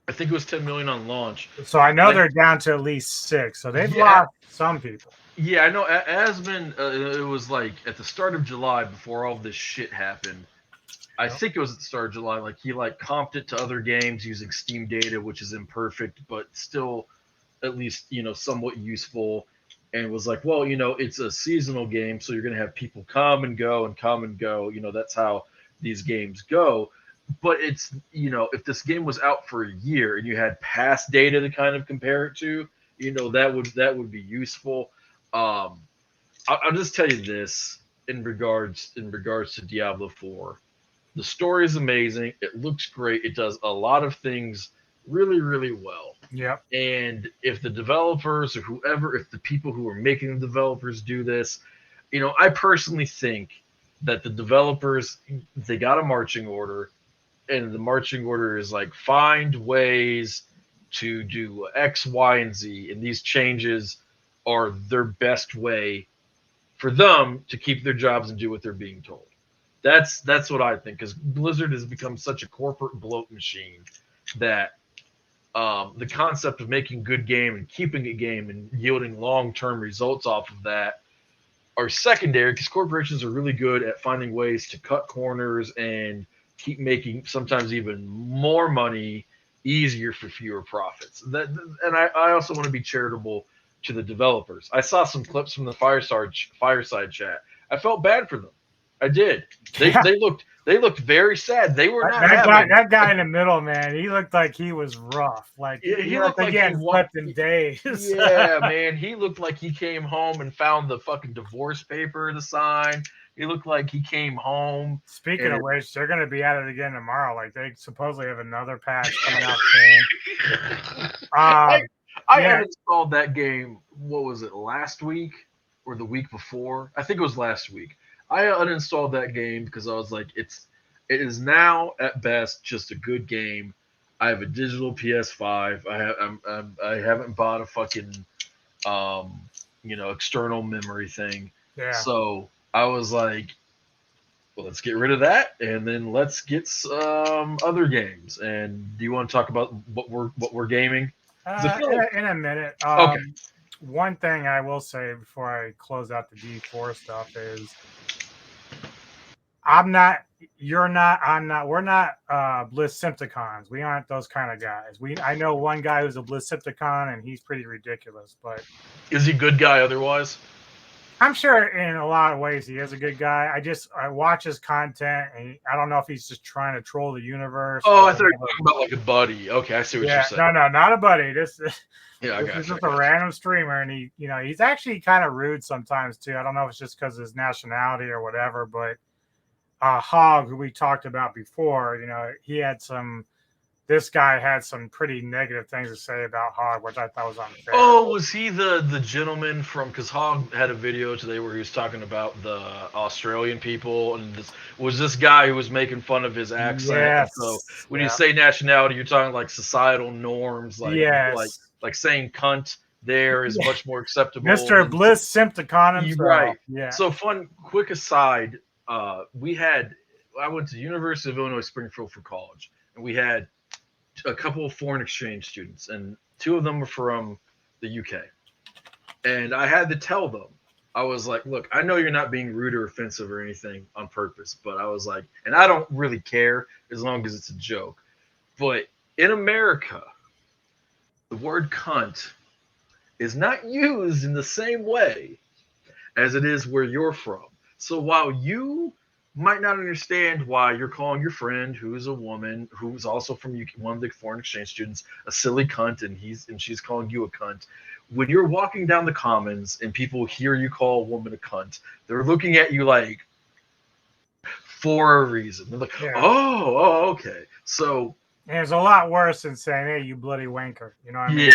I think it was 10 million on launch. So I know they're down to at least 6. So they've lost some people. Yeah, I know. Asmon, it was like at the start of July before all this shit happened. I think it was at the start of July. Like he comped it to other games using Steam data, which is imperfect, but still at least, somewhat useful. And was like, well, it's a seasonal game, so you're going to have people come and go and come and go. That's how these games go. But it's, if this game was out for a year and you had past data to kind of compare it to, that would be useful. I'll just tell you this in regards to Diablo 4. The story is amazing. It looks great. It does a lot of things really, really well. Yeah. And if the developers or whoever, if the people who are making the developers do this, I personally think that the developers, they got a marching order, and the marching order is like find ways to do X, Y, and Z, and these changes are their best way for them to keep their jobs and do what they're being told. That's what I think, because Blizzard has become such a corporate bloat machine that the concept of making good game and keeping a game and yielding long-term results off of that are secondary, because corporations are really good at finding ways to cut corners and keep making sometimes even more money easier for fewer profits. And I also want to be charitable to the developers. I saw some clips from the fireside chat. I felt bad for them. I did. They looked very sad. They were not that guy in the middle, man. He looked like he was rough. Like he looked like he hadn't slept in days. Yeah, man. He looked like he came home and found the fucking divorce paper to sign. He looked like he came home. Speaking of which, they're going to be at it again tomorrow. Like they supposedly have another patch coming out soon. I uninstalled that game. What was it, last week or the week before? I think it was last week. I uninstalled that game because I was like, it is now at best just a good game. I have a digital PS5. I haven't bought a fucking external memory thing. Yeah. So I was like, well, let's get rid of that and then let's get some other games. And do you want to talk about what we're gaming? In a minute. Okay. One thing I will say before I close out the D4 stuff is we're not Blizzcepticons. We aren't those kind of guys. I know one guy who's a Blizzcepticon and he's pretty ridiculous, but is he a good guy otherwise? I'm sure in a lot of ways he is a good guy. I watch his content, and I don't know if he's just trying to troll the universe. Oh, I thought you were talking about like a buddy. Okay, I see what you're saying. No, not a buddy. This is I just a random streamer, and he's actually kind of rude sometimes too. I don't know if it's just because of his nationality or whatever, but Hog, who we talked about before, this guy had some pretty negative things to say about Hog, which I thought was unfair. Oh, was he the gentleman from? Because Hog had a video today where he was talking about the Australian people, and this guy who was making fun of his accent. Yes. So when you say nationality, you're talking like societal norms, like saying cunt there is much more acceptable. Mr. Bliss Simpticon himself. Right. Yeah. So quick aside, I went to the University of Illinois Springfield for college, and we had a couple of foreign exchange students, and 2 of them were from the UK. And I had to tell them, I was like, look, I know you're not being rude or offensive or anything on purpose, but I was like, and I don't really care as long as it's a joke. But in America, the word cunt is not used in the same way as it is where you're from. So while you might not understand why you're calling your friend, who's a woman, who's also from UK, one of the foreign exchange students, a silly cunt, and she's calling you a cunt. When you're walking down the commons and people hear you call a woman a cunt, they're looking at you like, for a reason. They're like, oh, okay. So and it's a lot worse than saying, "Hey, you bloody wanker." You know what I mean?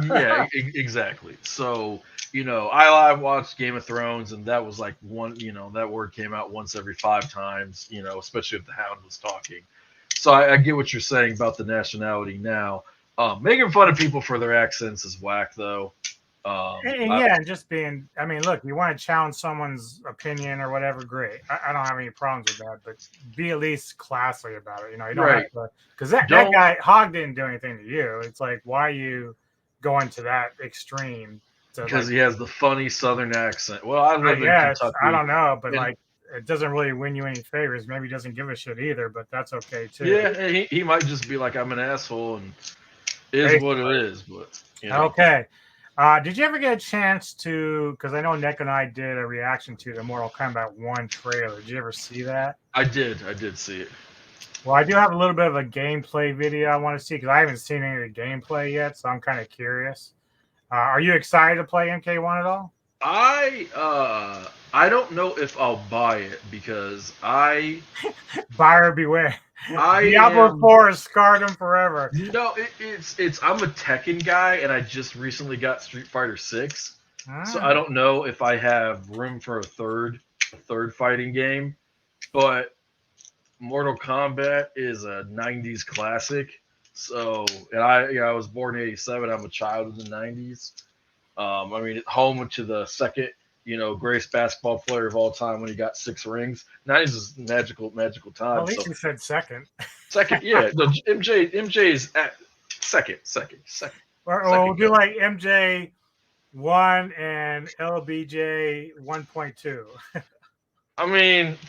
Yeah, exactly. So, I watched Game of Thrones, and that was like that word came out once every 5 times, especially if the Hound was talking. So I get what you're saying about the nationality now. Making fun of people for their accents is whack, though. Just being, look, you want to challenge someone's opinion or whatever, great. I don't have any problems with that, but be at least classy about it. You don't have to, because that guy, Hog, didn't do anything to you. It's like, why are you going to that extreme? Because he has the funny Southern accent. Well, I live in Kentucky. I don't know, but it doesn't really win you any favors. Maybe he doesn't give a shit either, but that's okay too. Yeah, he might just be like, I'm an asshole, and is what it is. But okay. Did you ever get a chance to? Because I know Nick and I did a reaction to the Mortal Kombat 1 trailer. Did you ever see that? I did see it. Well, I do have a little bit of a gameplay video I want to see because I haven't seen any of the gameplay yet, so I'm kind of curious. Are you excited to play MK1 at all? I don't know if I'll buy it because buyer beware. Diablo 4 has scarred him forever. No, it's I'm a Tekken guy, and I just recently got Street Fighter 6, so I don't know if I have room for a third fighting game. But Mortal Kombat is a '90s classic, so and I was born in '87. I'm a child of the '90s. Home to the second, greatest basketball player of all time when he got 6 rings. 90s is magical time. Well, at least you said second. Second, yeah. No, MJ's at second. We'll do like MJ 1 and LBJ 1.2.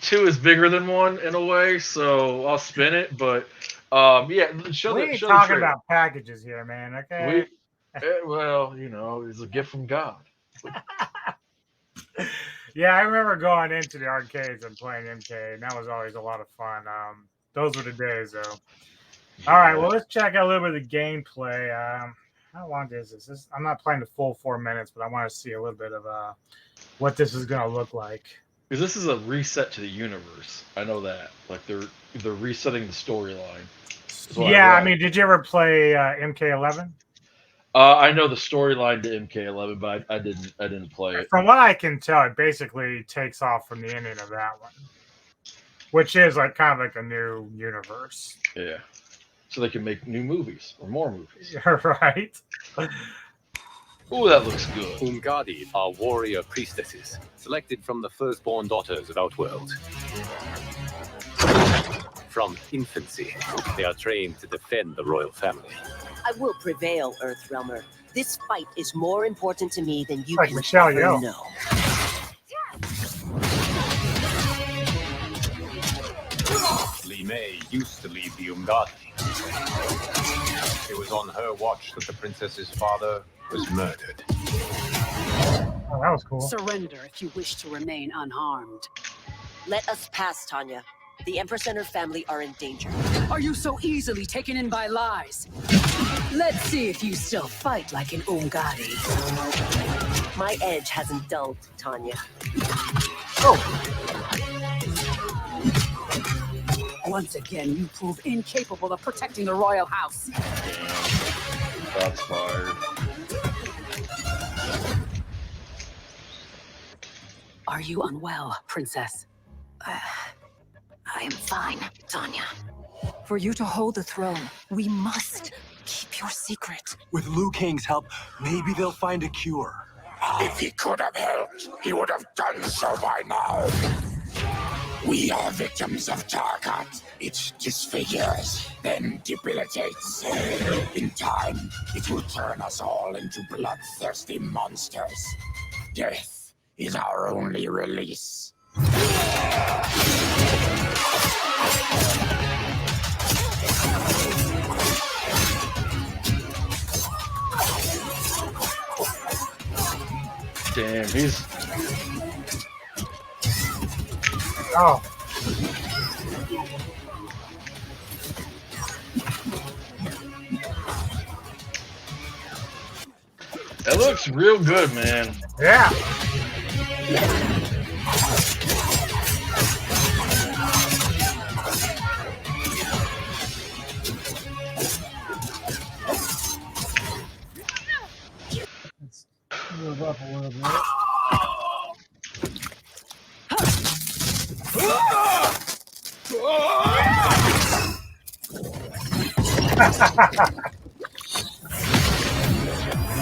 2 is bigger than 1 in a way, so I'll spin it. But we ain't talking about packages here, man. Okay. It's a gift from God. Yeah, I remember going into the arcades and playing MK, and that was always a lot of fun. Those were the days, though. Yeah. All right, well, let's check out a little bit of the gameplay. How long is this? I'm not playing the full 4 minutes, but I want to see a little bit of what this is going to look like. Because this is a reset to the universe. I know that. Like, they're resetting the storyline. Yeah, did you ever play MK11? I know the storyline to MK11, but I didn't play it. From what I can tell, it basically takes off from the ending of that one, which is like kind of like a new universe. Yeah, so they can make new movies or more movies. Right. Oh, that looks good. Umgadi are warrior priestesses, selected from the firstborn daughters of Outworld. From infancy, they are trained to defend the royal family. I will prevail, Earthrealmer. This fight is more important to me than you like can Michelle ever Yeoh. know. Li Mei used to lead the Umgadi. It was on her watch that the princess's father was murdered. Oh, that was cool. Surrender if you wish to remain unharmed. Let us pass, Tanya. The Empress and her family are in danger. Are you so easily taken in by lies? Let's see if you still fight like an Ungari. My edge hasn't dulled, Tanya. Once again, you prove incapable of protecting the royal house. Shots fired. Are you unwell, princess? I am fine, Tanya. For you to hold the throne, we must keep your secret. With Liu Kang's help, maybe they'll find a cure. If he could have helped, he would have done so by now. We are victims of Tarkat. It disfigures, then debilitates. In time, it will turn us all into bloodthirsty monsters. Death is our only release. Damn, he's. Oh. That looks real good, man. Yeah. Let's move up a little bit.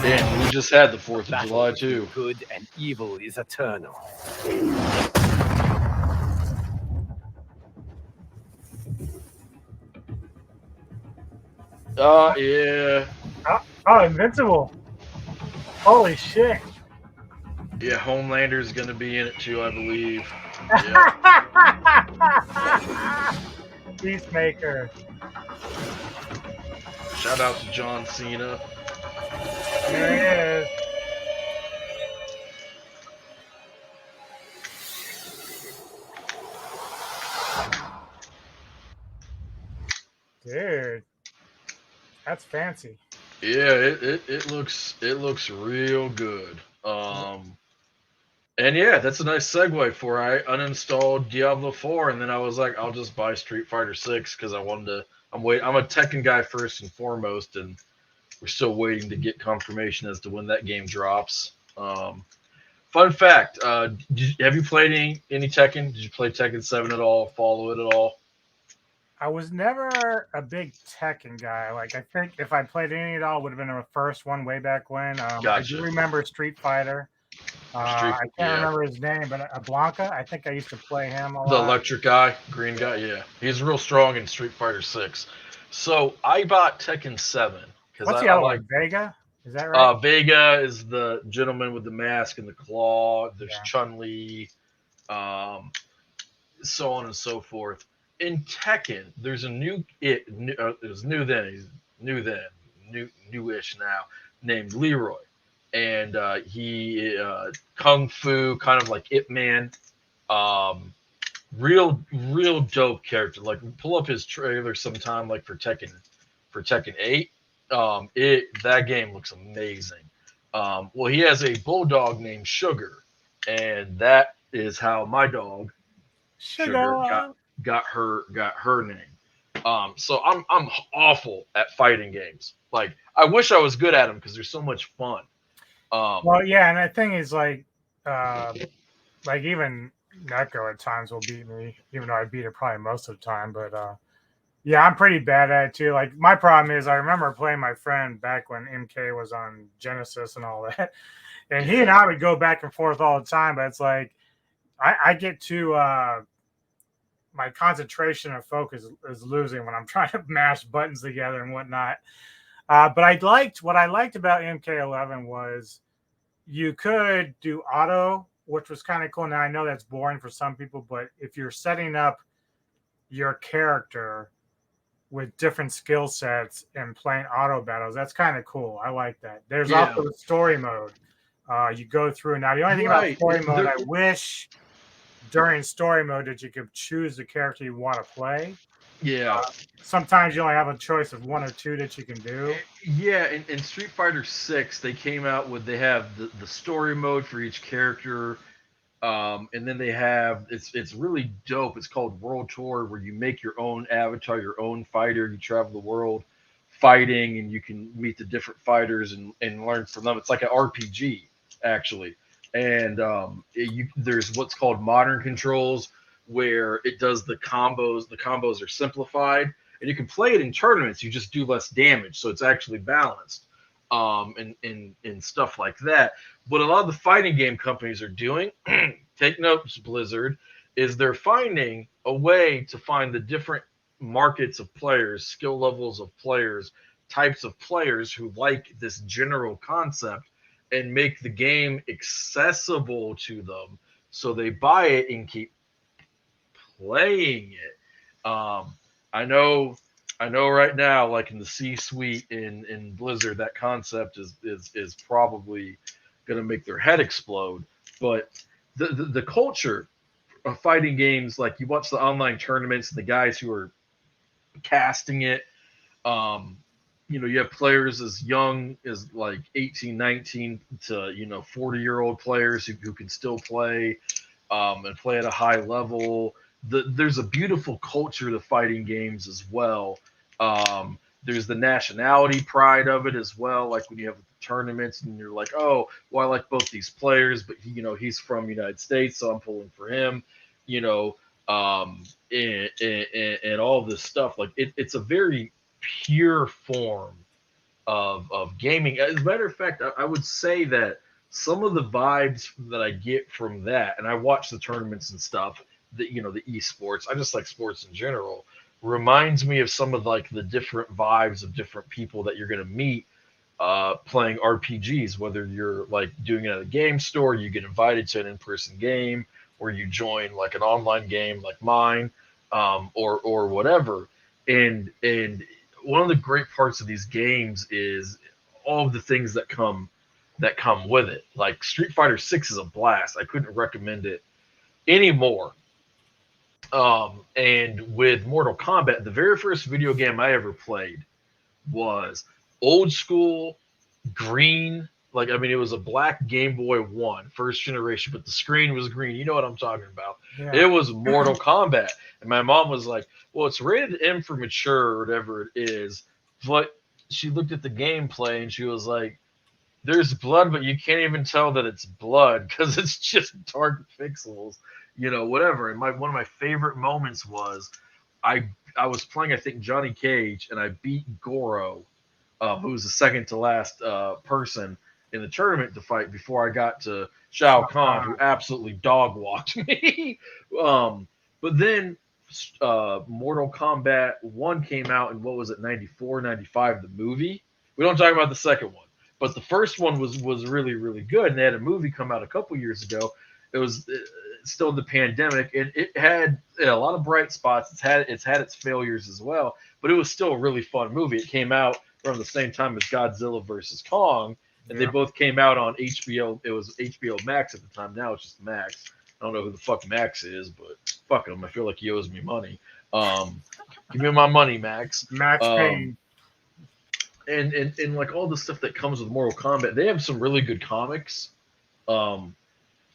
Damn, we just had the 4th of July too. Good and evil is eternal. Yeah. Oh, Invincible. Holy shit. Yeah, Homelander's gonna be in it too, I believe. Yeah. Peacemaker. Shout out to John Cena. There he is. Dude, that's fancy. Yeah, it looks real good. And yeah, that's a nice segue for I uninstalled Diablo 4 and then I was like, I'll just buy Street Fighter 6 because I wanted to. I'm a Tekken guy first and foremost, and we're still waiting to get confirmation as to when that game drops. Fun fact: have you played any Tekken? Did you play Tekken 7 at all? Follow it at all? I was never a big Tekken guy. Like, I think if I played any at all, it would have been the first one way back when. I Gotcha. do remember Street Fighter. I can't remember his name, but Blanca. I think I used to play him a lot. The electric guy, green guy, yeah. He's real strong in Street Fighter 6. So I bought Tekken 7 because What's the other one? Vega? Is that right? Vega is the gentleman with the mask and the claw. There's Chun-Li, so on and so forth. In Tekken, there's a it was new then. He's newish now, named Leroy. And he kung fu, kind of like Ip Man, real dope character. Like, pull up his trailer sometime, like for Tekken 8. That game looks amazing. Well, he has a bulldog named Sugar, and that is how my dog Sugar got her name. So I'm awful at fighting games. Like, I wish I was good at them because they're so much fun. Well, yeah, and the thing is, like even Neko at times will beat me, even though I beat it probably most of the time. But yeah, I'm pretty bad at it too. Like, my problem is I remember playing my friend back when MK was on Genesis and all that, and he and I would go back and forth all the time. But it's like I get to my concentration and focus is losing when I'm trying to mash buttons together and whatnot. But what I liked about MK11 was you could do auto, which was kind of cool. Now, I know that's boring for some people, but if you're setting up your character with different skill sets and playing auto battles, that's kind of cool. I like that. There's also the story mode, You go through now. The only thing about story mode, I wish during story mode that you could choose the character you want to play. Yeah. Sometimes you only have a choice of one or two that you can do. Yeah, in Street Fighter 6, they came out with they have the story mode for each character, and then they have it's really dope. It's called World Tour, where you make your own avatar, your own fighter. You travel the world fighting, and you can meet the different fighters and learn from them. It's like an RPG actually, and there's what's called modern controls, where it does the combos. The combos are simplified, and you can play it in tournaments. You just do less damage, so it's actually balanced, and stuff like that. What a lot of the fighting game companies are doing, take notes, Blizzard, is they're finding a way to find the different markets of players, skill levels of players, types of players who like this general concept, and make the game accessible to them, so they buy it and keep playing it. I know right now, like in the C-suite in Blizzard, that concept is probably going to make their head explode. But the culture of fighting games, like you watch the online tournaments and the guys who are casting it, you have players as young as like 18, 19 to 40-year-old players who can still play, and play at a high level. There's a beautiful culture to fighting games as well. There's the nationality pride of it as well. Like when you have tournaments and you're like, oh, well, I like both these players, but he's from the United States, so I'm pulling for him. And all this stuff. Like it's a very pure form of gaming. As a matter of fact, I would say that some of the vibes that I get from that, and I watch the tournaments and stuff, the esports, I just like sports in general, reminds me of some of like the different vibes of different people that you're going to meet playing RPGs, whether you're like doing it at a game store, you get invited to an in-person game, or you join like an online game like mine, or whatever. And one of the great parts of these games is all of the things that come with it. Like Street Fighter 6 is a blast. I couldn't recommend it anymore. And with Mortal Kombat, the very first video game I ever played was old school green. Like, I mean, it was a black Game Boy 1, first generation, but the screen was green. You know what I'm talking about. Yeah. It was Mortal Kombat. And my mom was like, well, it's rated M for mature or whatever it is. But she looked at the gameplay and she was like, there's blood, but you can't even tell that it's blood because it's just dark pixels, whatever. And one of my favorite moments was I was playing, I think, Johnny Cage, and I beat Goro, who was the second to last person in the tournament to fight before I got to Shao Kahn, who absolutely dog walked me. But then Mortal Kombat 1 came out in, what was it, 94, 95, the movie. We don't talk about the second one, but the first one was really, really good. And they had a movie come out a couple years ago. It was still in the pandemic, and it had a lot of bright spots. It's had its failures as well, but it was still a really fun movie. It came out around the same time as Godzilla versus Kong, and they both came out on HBO. It was HBO Max at the time. Now it's just Max. I don't know who the fuck Max is, but fuck him. I feel like he owes me money. Give me my money, Max. Max Payne. And like all the stuff that comes with Mortal Kombat, they have some really good comics. And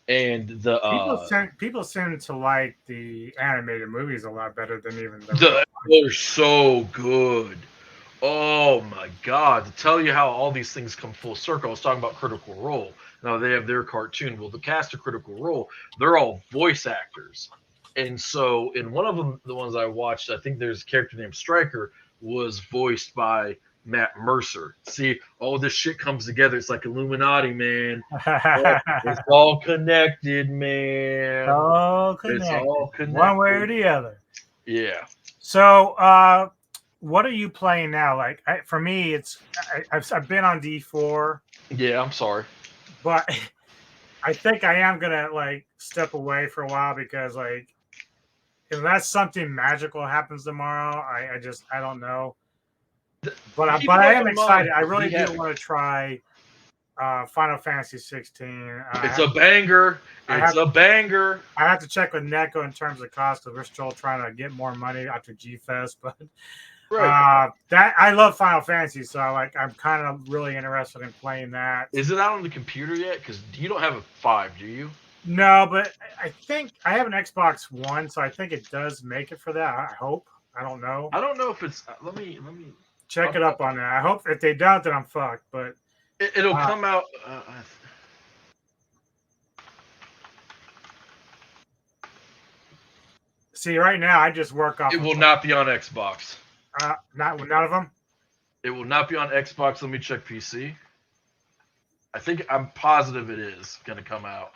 the people seem to like the animated movies a lot better than even they're so good. Oh my god! To tell you how all these things come full circle, I was talking about Critical Role. Now they have their cartoon. Well, the cast of Critical Role, they're all voice actors. And so in one of them, the ones I watched, I think there's a character named Stryker, was voiced by Matt Mercer. See, all this shit comes together. It's like Illuminati, man. It's all connected, man. It's all connected. One way or the other. Yeah. So, what are you playing now? Like, for me, I've been on D4. Yeah, I'm sorry. But I think I am going to, like, step away for a while because, like, unless something magical happens tomorrow, I don't know. But I am excited. I really do want to try Final Fantasy 16. It's a banger. It's a banger. I have to check with Neko in terms of cost because we're still trying to get more money after G-Fest. But that I love Final Fantasy, so I'm kind of really interested in playing that. Is it out on the computer yet? Because you don't have a 5, do you? No, but I think I have an Xbox One, so I think it does make it for that. I hope. I don't know. I don't know if it's. Let me check it up on that. I hope if they don't, then I'm fucked. But it'll come out. See, right now I just work off. It will not be on Xbox. None of them. It will not be on Xbox. Let me check PC. I'm positive it is going to come out.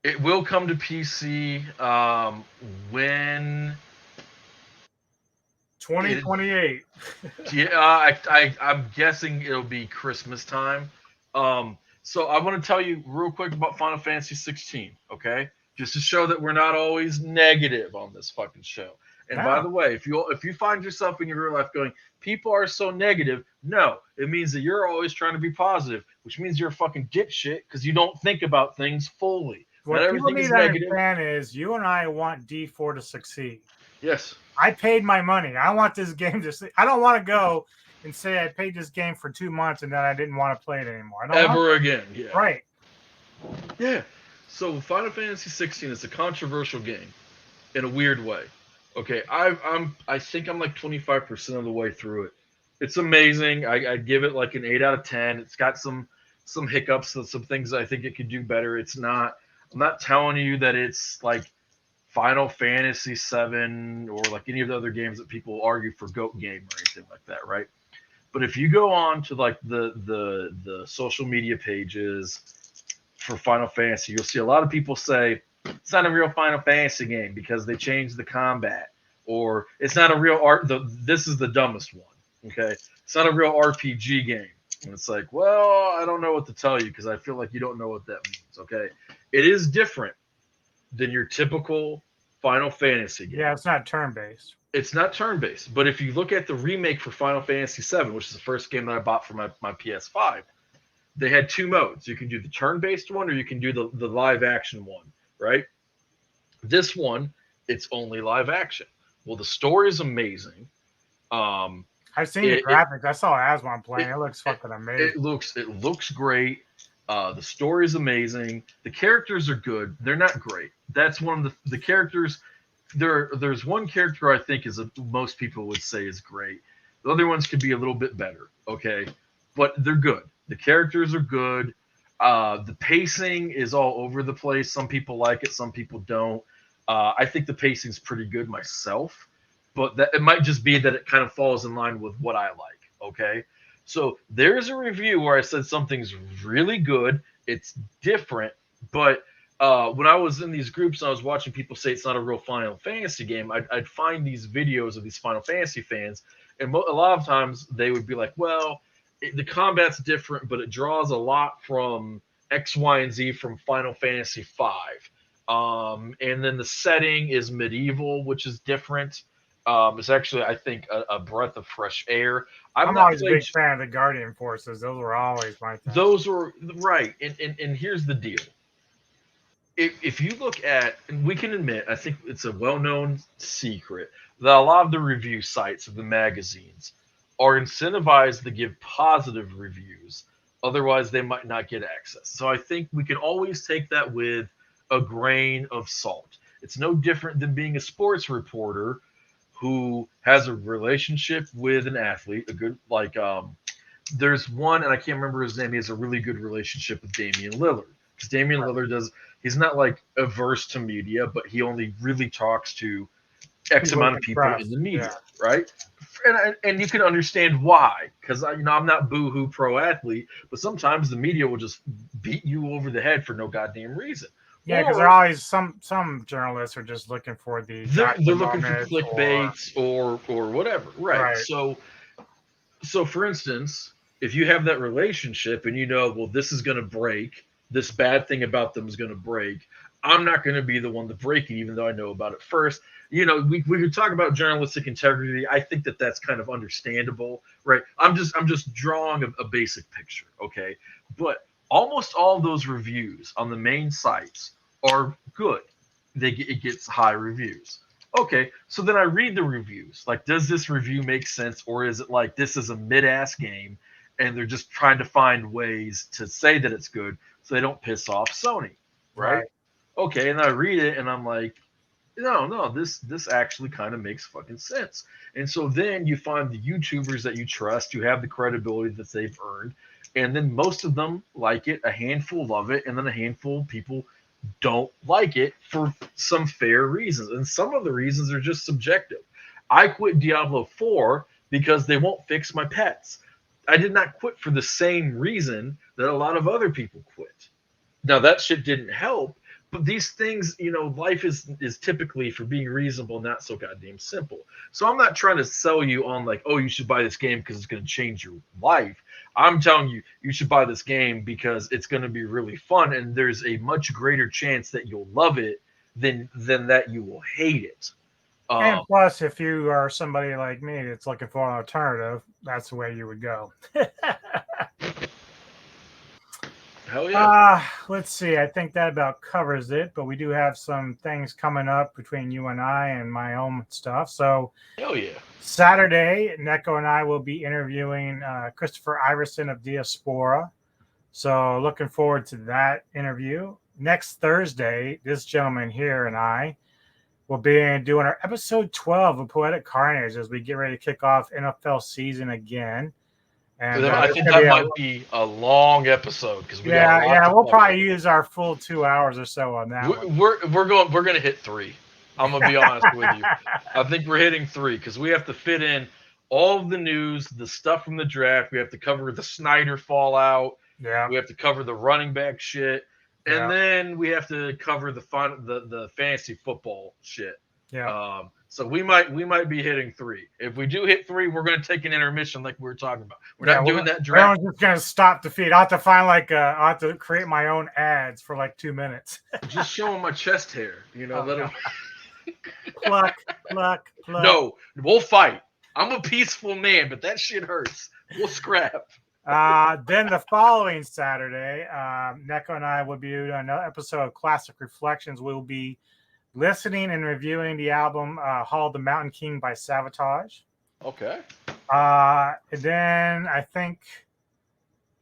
It will come to PC when 2028. Yeah, I'm guessing it'll be Christmas time. So I want to tell you real quick about Final Fantasy 16, okay? Just to show that we're not always negative on this fucking show. And by the way, if you find yourself in your real life going, people are so negative, no, it means that you're always trying to be positive, which means you're a fucking dipshit because you don't think about things fully. What people need to understand is you and I want D4 to succeed. Yes. I paid my money. I want this game to succeed. I don't want to go and say I paid this game for 2 months and then I didn't want to play it anymore. Ever again. Yeah. Right. Yeah. So Final Fantasy 16 is a controversial game in a weird way. Okay, I think I'm like 25% of the way through it. It's amazing. I give it like an 8 out of 10. It's got some hiccups and some things I think it could do better. It's not. I'm not telling you that it's like Final Fantasy 7 or like any of the other games that people argue for GOAT game or anything like that, right? But if you go on to like the social media pages for Final Fantasy, you'll see a lot of people say it's not a real Final Fantasy game because they changed the combat, or it's not a real this is the dumbest one. Okay, it's not a real RPG game, and it's like, well, I don't know what to tell you because I feel like you don't know what that means. Okay, it is different than your typical Final Fantasy game. Yeah, it's not turn-based. It's not turn-based, but if you look at the remake for Final Fantasy VII, which is the first game that I bought for my PS5, they had 2 modes. You can do the turn-based one, or you can do the live-action one. Right? This one, it's only live action. Well, the story is amazing. I've seen the graphics. I saw Aswan playing. It looks fucking amazing. It looks great. The story is amazing. The characters are good. They're not great. That's one of the characters. There's one character I think most people would say is great. The other ones could be a little bit better. Okay, but they're good. The characters are good. The pacing is all over the place. Some people like it, some people don't. I think the pacing is pretty good myself, but it might just be that it kind of falls in line with what I like. Okay, so there's a review where I said something's really good. It's different, but when I was in these groups and I was watching people say it's not a real Final Fantasy game, I'd find these videos of these Final Fantasy fans, and a lot of times they would be like, well, the combat's different, but it draws a lot from X, Y, and Z from Final Fantasy V. And then the setting is medieval, which is different. It's actually, I think, a breath of fresh air. I'm always a big fan of the Guardian Forces. Those were always my thing. Those were, right. And here's the deal. If you look at, and we can admit, I think it's a well-known secret, that a lot of the review sites of the magazines are incentivized to give positive reviews. Otherwise, they might not get access. So I think we can always take that with a grain of salt. It's no different than being a sports reporter who has a relationship with an athlete, a good, like, there's one, and I can't remember his name, he has a really good relationship with Damian Lillard. Because Damian Lillard he's not like averse to media, but he only really talks to X amount of people in the media, right? And you can understand why, because I'm not boo-hoo pro athlete, but sometimes the media will just beat you over the head for no goddamn reason. Yeah, because they're always some journalists are just looking for they're looking for clickbaits or whatever, right? So for instance, if you have that relationship and you know, well, this is going to break, this bad thing about them is going to break, I'm not going to be the one to break it, even though I know about it first. You know, we could talk about journalistic integrity. I think that that's kind of understandable, right? I'm just drawing a basic picture, okay? But almost all those reviews on the main sites are good. It gets high reviews. Okay, so then I read the reviews. Like, does this review make sense, or is it like this is a mid-ass game, and they're just trying to find ways to say that it's good so they don't piss off Sony, right? Okay, and I read it, and I'm like, no, this actually kind of makes fucking sense. And so then you find the YouTubers that you trust, who have the credibility that they've earned, and then most of them like it, a handful love it, and then a handful of people don't like it for some fair reasons. And some of the reasons are just subjective. I quit Diablo 4 because they won't fix my pets. I did not quit for the same reason that a lot of other people quit. Now that shit didn't help, but these things, you know, life is typically, for being reasonable, not so goddamn simple. So I'm not trying to sell you on like, oh, you should buy this game because it's going to change your life. I'm telling you, you should buy this game because it's going to be really fun, and there's a much greater chance that you'll love it than that you will hate it. And plus, if you are somebody like me that's looking for an alternative, that's the way you would go. Hell yeah. Let's see. I think that about covers it, but we do have some things coming up between you and I and my own stuff. So, hell yeah. Saturday, Neko and I will be interviewing Christopher Iverson of Diaspora. So, looking forward to that interview. Next Thursday, this gentleman here and I will be doing our episode 12 of Poetic Carnage as we get ready to kick off NFL season again. And I think that might be a long episode because we'll probably use our full 2 hours or so on that. We're going to hit 3. I'm gonna be honest with you. I think we're hitting 3 because we have to fit in all of the news, the stuff from the draft. We have to cover the Snyder fallout. Yeah. We have to cover the running back shit, and then we have to cover the fantasy football shit. Yeah. So we might be hitting 3. If we do hit 3, we're going to take an intermission like we were talking about. We're not doing that draft. We're just going to stop the feed. I have to find I have to create my own ads for like 2 minutes. Just show them my chest hair, you know. Let them pluck. No, we'll fight. I'm a peaceful man, but that shit hurts. We'll scrap. Then the following Saturday, Neko and I will be doing another episode of Classic Reflections. We'll be listening and reviewing the album Hall of the Mountain King by Savatage. Okay. And then I think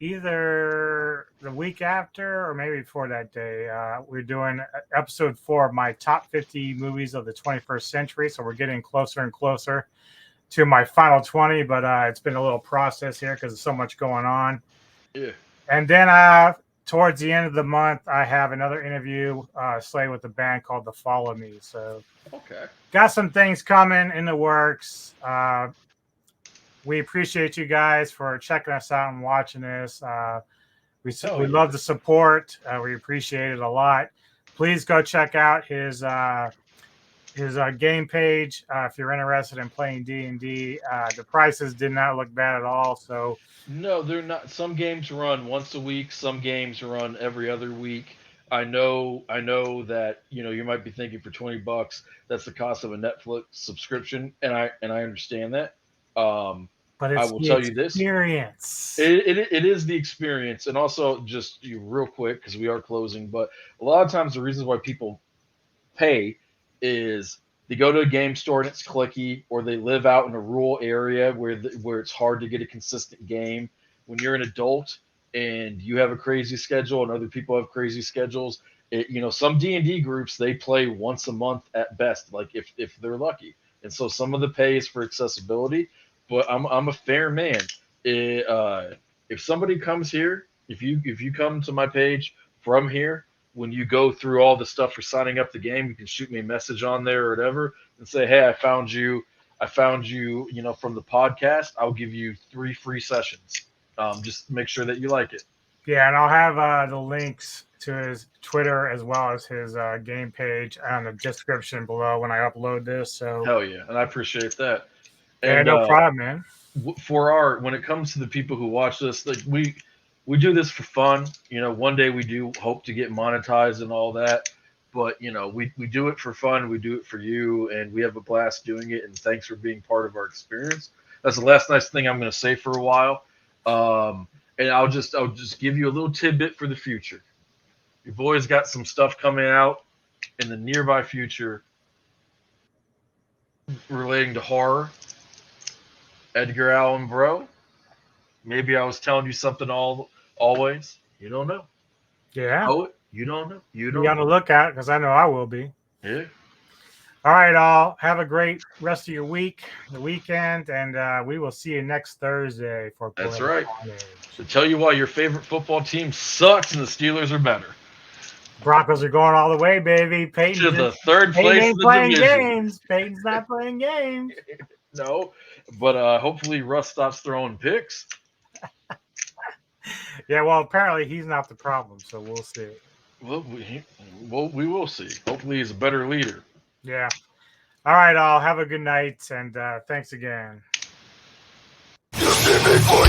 either the week after or maybe before that day, we're doing episode 4 of my top 50 movies of the 21st century. So we're getting closer and closer to my final 20, but it's been a little process here because there's so much going on. Yeah. And then towards the end of the month, I have another interview slated with a band called The Follow Me. So, got some things coming in the works. We appreciate you guys for checking us out and watching this. We love the support. We appreciate it a lot. Please go check out his game page if you're interested in playing D&D. The prices did not look bad at all. So. No, they're not. Some games run once a week. Some games run every other week. I know that you might be thinking for $20 that's the cost of a Netflix subscription, and I understand that. But it's I will tell you this: experience. It is the experience, and also just real quick because we are closing. But a lot of times the reasons why people pay is they go to a game store and it's clicky, or they live out in a rural area where it's hard to get a consistent game. When you're an adult and you have a crazy schedule and other people have crazy schedules, some D&D groups, they play once a month at best, like if they're lucky. And so some of the pay is for accessibility, but I'm a fair man. If somebody comes here, if you come to my page from here, when you go through all the stuff for signing up the game, you can shoot me a message on there or whatever and say, hey, I found you, from the podcast. I'll give you 3 free sessions. Just make sure that you like it. Yeah, and I'll have the links to his Twitter as well as his game page on the description below when I upload this. So hell yeah, and I appreciate that. Yeah, and, no problem, man. When it comes to the people who watch this, like we do this for fun. One day we do hope to get monetized and all that. But we do it for fun. We do it for you, and we have a blast doing it. And thanks for being part of our experience. That's the last nice thing I'm going to say for a while. And I'll just give you a little tidbit for the future. Your boy's got some stuff coming out in the nearby future relating to horror. Edgar Allan Bro. Maybe I was telling you something always. You don't know. Yeah. Oh, you don't know. You don't Be on the lookout because I know I will be. Yeah. All right, all. Have a great rest of your week, the weekend, and we will see you next Thursday for That's Play right. On Edge. To tell you why your favorite football team sucks and the Steelers are better. Broncos are going all the way, baby. To the third Peyton place ain't in the playing division. games. Peyton's not playing games. No, but hopefully Russ stops throwing picks. Yeah, well, apparently he's not the problem, so we'll see. Well, we will see. Hopefully he's a better leader. Yeah. All right, all. Have a good night, and thanks again. You see me for